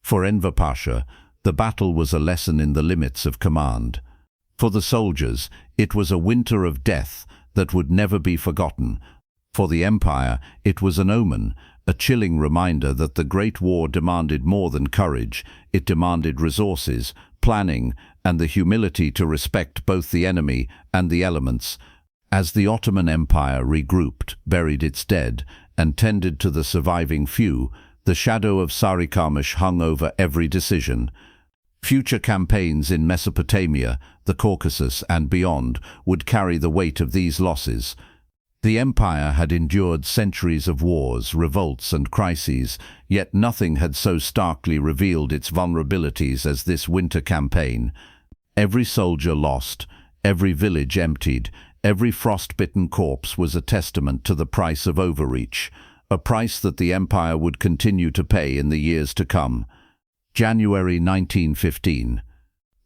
For Enver Pasha, the battle was a lesson in the limits of command. For the soldiers, it was a winter of death that would never be forgotten. For the empire, it was an omen, a chilling reminder that the Great War demanded more than courage. It demanded resources, planning, and the humility to respect both the enemy and the elements. As the Ottoman Empire regrouped, buried its dead, and tended to the surviving few, the shadow of Sarıkamış hung over every decision. Future campaigns in Mesopotamia, the Caucasus, and beyond would carry the weight of these losses. The empire had endured centuries of wars, revolts, and crises, yet nothing had so starkly revealed its vulnerabilities as this winter campaign. Every soldier lost, every village emptied, every frostbitten corpse was a testament to the price of overreach, a price that the empire would continue to pay in the years to come. January 1915.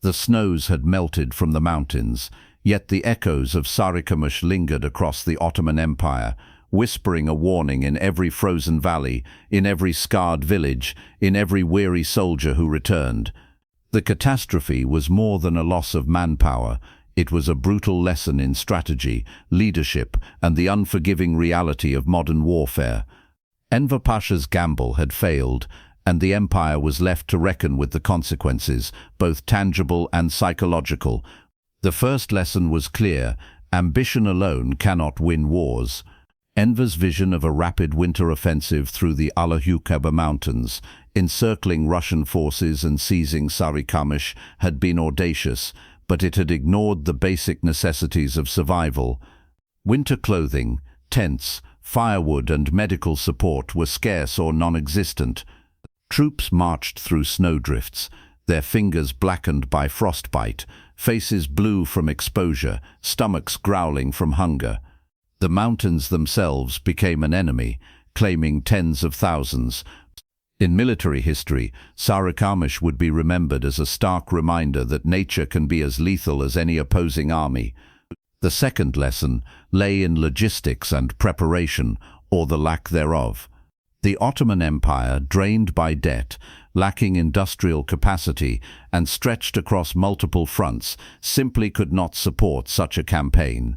The snows had melted from the mountains, yet the echoes of Sarıkamış lingered across the Ottoman Empire, whispering a warning in every frozen valley, in every scarred village, in every weary soldier who returned. The catastrophe was more than a loss of manpower. It was a brutal lesson in strategy, leadership, and the unforgiving reality of modern warfare. Enver Pasha's gamble had failed, and the empire was left to reckon with the consequences, both tangible and psychological. The first lesson was clear: ambition alone cannot win wars. Enver's vision of a rapid winter offensive through the Alahuqaba Mountains, encircling Russian forces and seizing Sarıkamış, had been audacious, but it had ignored the basic necessities of survival. Winter clothing, tents, firewood, and medical support were scarce or non-existent. Troops marched through snowdrifts, their fingers blackened by frostbite, faces blue from exposure, stomachs growling from hunger. The mountains themselves became an enemy, claiming tens of thousands. In military history, Sarıkamış would be remembered as a stark reminder that nature can be as lethal as any opposing army. The second lesson lay in logistics and preparation, or the lack thereof. The Ottoman Empire, drained by debt, lacking industrial capacity, and stretched across multiple fronts, simply could not support such a campaign.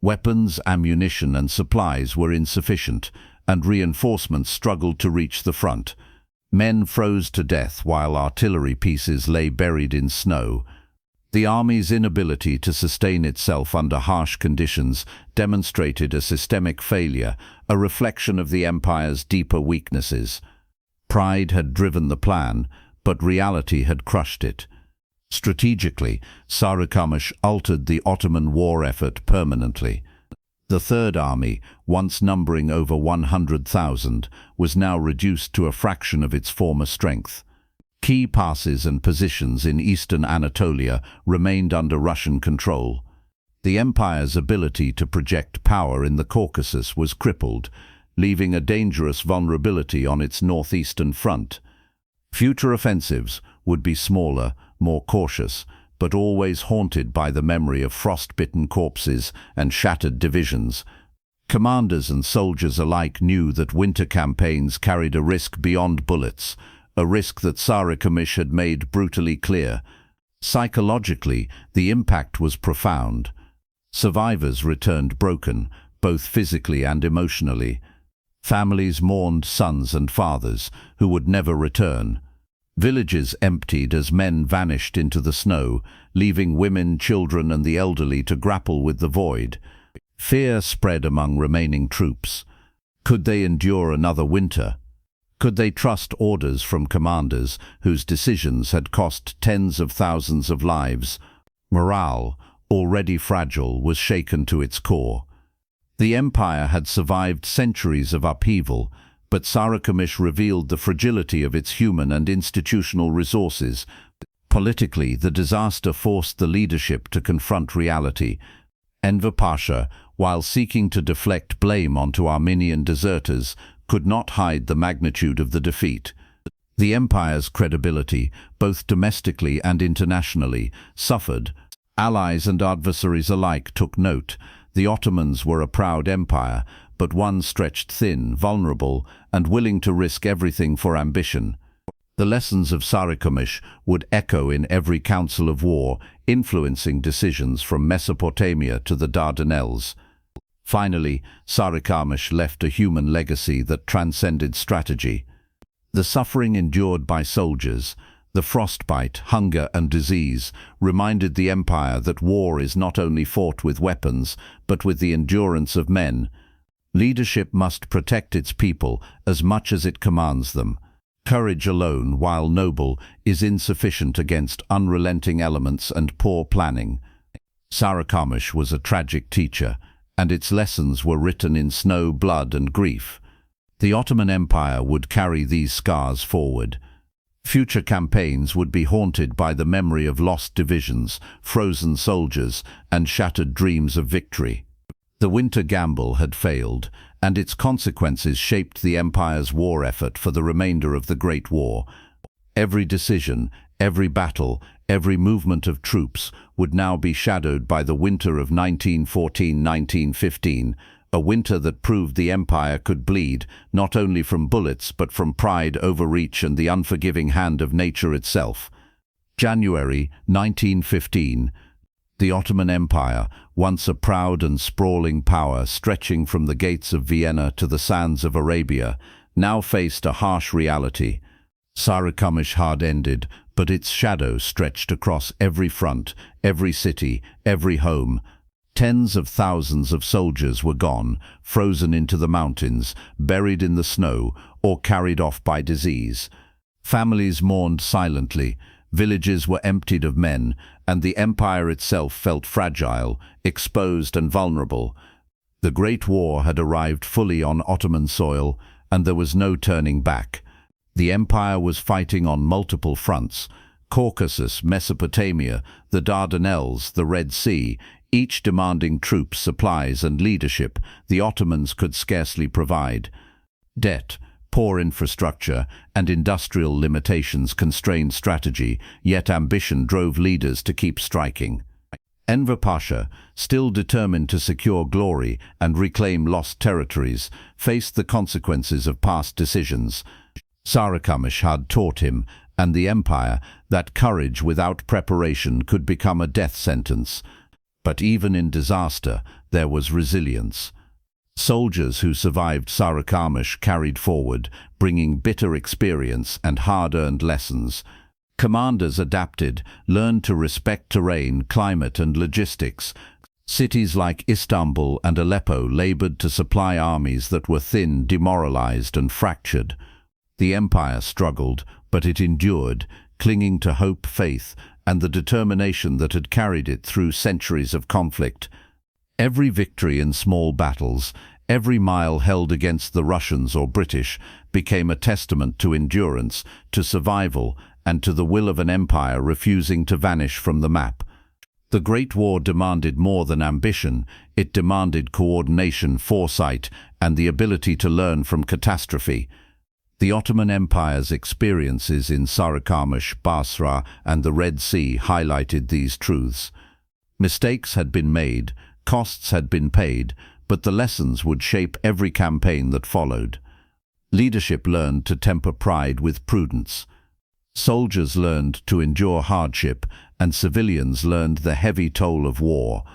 Weapons, ammunition, and supplies were insufficient, and reinforcements struggled to reach the front. Men froze to death while artillery pieces lay buried in snow. The army's inability to sustain itself under harsh conditions demonstrated a systemic failure, a reflection of the empire's deeper weaknesses. Pride had driven the plan, but reality had crushed it. Strategically, Sarıkamış altered the Ottoman war effort permanently. The Third Army, once numbering over 100,000, was now reduced to a fraction of its former strength. Key passes and positions in eastern Anatolia remained under Russian control. The empire's ability to project power in the Caucasus was crippled, leaving a dangerous vulnerability on its northeastern front. Future offensives would be smaller, more cautious, but always haunted by the memory of frost-bitten corpses and shattered divisions. Commanders and soldiers alike knew that winter campaigns carried a risk beyond bullets, a risk that Sarıkamış had made brutally clear. Psychologically, the impact was profound. Survivors returned broken, both physically and emotionally. Families mourned sons and fathers who would never return. Villages emptied as men vanished into the snow, leaving women, children, and the elderly to grapple with the void. Fear spread among remaining troops. Could they endure another winter? Could they trust orders from commanders whose decisions had cost tens of thousands of lives? Morale, already fragile, was shaken to its core. The empire had survived centuries of upheaval, but Sarıkamış revealed the fragility of its human and institutional resources. Politically, the disaster forced the leadership to confront reality. Enver Pasha, while seeking to deflect blame onto Armenian deserters, could not hide the magnitude of the defeat. The empire's credibility, both domestically and internationally, suffered. Allies and adversaries alike took note. The Ottomans were a proud empire, but one stretched thin, vulnerable, and willing to risk everything for ambition. The lessons of Sarıkamış would echo in every council of war, influencing decisions from Mesopotamia to the Dardanelles. Finally, Sarıkamış left a human legacy that transcended strategy. The suffering endured by soldiers, the frostbite, hunger and disease, reminded the empire that war is not only fought with weapons, but with the endurance of men. Leadership must protect its people as much as it commands them. Courage alone, while noble, is insufficient against unrelenting elements and poor planning. Sarıkamış was a tragic teacher, and its lessons were written in snow, blood and grief. The Ottoman Empire would carry these scars forward. Future campaigns would be haunted by the memory of lost divisions, frozen soldiers, and shattered dreams of victory. The winter gamble had failed, and its consequences shaped the empire's war effort for the remainder of the Great War. Every decision, every battle, every movement of troops would now be shadowed by the winter of 1914-1915, a winter that proved the empire could bleed not only from bullets but from pride, overreach and the unforgiving hand of nature itself. January 1915. The Ottoman Empire, once a proud and sprawling power stretching from the gates of Vienna to the sands of Arabia, now faced a harsh reality. Sarıkamış had ended, but its shadow stretched across every front, every city, every home. Tens of thousands of soldiers were gone, frozen into the mountains, buried in the snow, or carried off by disease. Families mourned silently, villages were emptied of men, and the empire itself felt fragile, exposed and vulnerable. The Great War had arrived fully on Ottoman soil, and there was no turning back. The empire was fighting on multiple fronts: Caucasus, Mesopotamia, the Dardanelles, the Red Sea, each demanding troops, supplies and leadership the Ottomans could scarcely provide. Debt, poor infrastructure, and industrial limitations constrained strategy, yet ambition drove leaders to keep striking. Enver Pasha, still determined to secure glory and reclaim lost territories, faced the consequences of past decisions. Sarıkamış had taught him, and the empire, that courage without preparation could become a death sentence. But even in disaster, there was resilience. Soldiers who survived Sarıkamış carried forward, bringing bitter experience and hard-earned lessons. Commanders adapted, learned to respect terrain, climate and logistics. Cities like Istanbul and Aleppo labored to supply armies that were thin, demoralized and fractured. The empire struggled, but it endured, clinging to hope, faith, and the determination that had carried it through centuries of conflict. Every victory in small battles, every mile held against the Russians or British, became a testament to endurance, to survival, and to the will of an empire refusing to vanish from the map. The Great War demanded more than ambition. It demanded coordination, foresight, and the ability to learn from catastrophe. The Ottoman Empire's experiences in Sarıkamış, Basra, and the Red Sea highlighted these truths. Mistakes had been made, costs had been paid, but the lessons would shape every campaign that followed. Leadership learned to temper pride with prudence. Soldiers learned to endure hardship, and civilians learned the heavy toll of war.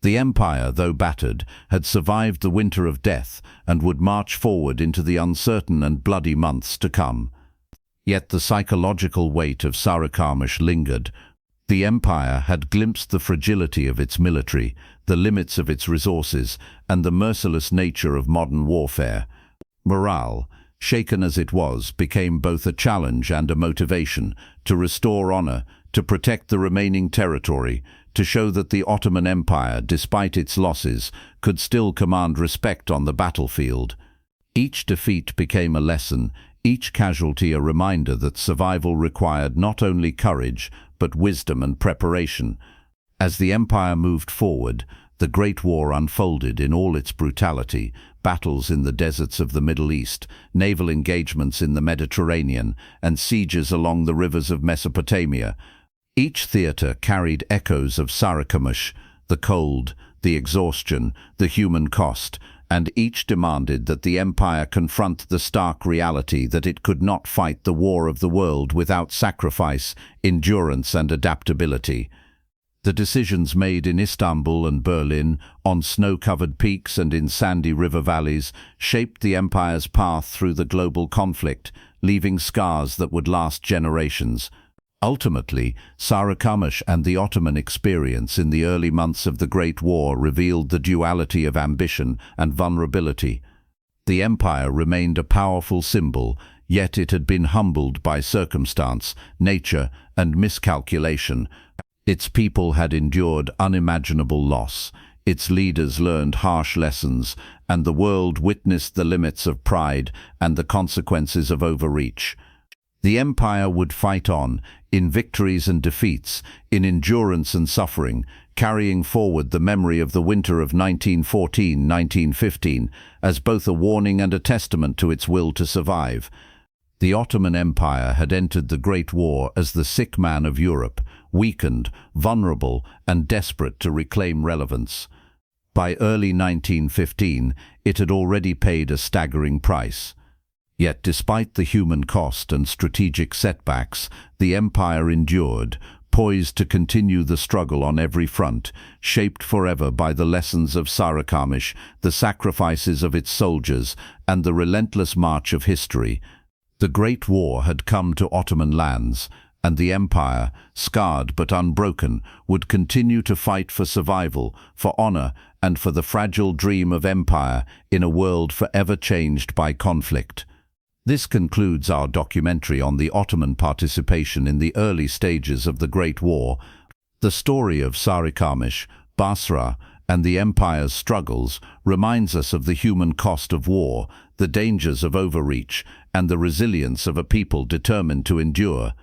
The empire, though battered, had survived the winter of death and would march forward into the uncertain and bloody months to come. Yet the psychological weight of Sarıkamış lingered. The empire had glimpsed the fragility of its military, the limits of its resources, and the merciless nature of modern warfare. Morale, shaken as it was, became both a challenge and a motivation to restore honor, to protect the remaining territory, to show that the Ottoman Empire, despite its losses, could still command respect on the battlefield. Each defeat became a lesson, each casualty a reminder that survival required not only courage, but wisdom and preparation. As the empire moved forward, the Great War unfolded in all its brutality: battles in the deserts of the Middle East, naval engagements in the Mediterranean, and sieges along the rivers of Mesopotamia. Each theater carried echoes of Sarıkamış, the cold, the exhaustion, the human cost, and each demanded that the empire confront the stark reality that it could not fight the war of the world without sacrifice, endurance, and adaptability. The decisions made in Istanbul and Berlin, on snow-covered peaks and in sandy river valleys, shaped the empire's path through the global conflict, leaving scars that would last generations. Ultimately, Sarıkamış and the Ottoman experience in the early months of the Great War revealed the duality of ambition and vulnerability. The empire remained a powerful symbol, yet it had been humbled by circumstance, nature, and miscalculation. Its people had endured unimaginable loss, its leaders learned harsh lessons, and the world witnessed the limits of pride and the consequences of overreach. The empire would fight on, in victories and defeats, in endurance and suffering, carrying forward the memory of the winter of 1914-1915 as both a warning and a testament to its will to survive. The Ottoman Empire had entered the Great War as the sick man of Europe, weakened, vulnerable, and desperate to reclaim relevance. By early 1915, it had already paid a staggering price. Yet despite the human cost and strategic setbacks, the empire endured, poised to continue the struggle on every front, shaped forever by the lessons of Sarıkamış, the sacrifices of its soldiers, and the relentless march of history. The Great War had come to Ottoman lands, and the empire, scarred but unbroken, would continue to fight for survival, for honor, and for the fragile dream of empire in a world forever changed by conflict. This concludes our documentary on the Ottoman participation in the early stages of the Great War. The story of Sarıkamış, Basra, and the empire's struggles reminds us of the human cost of war, the dangers of overreach, and the resilience of a people determined to endure.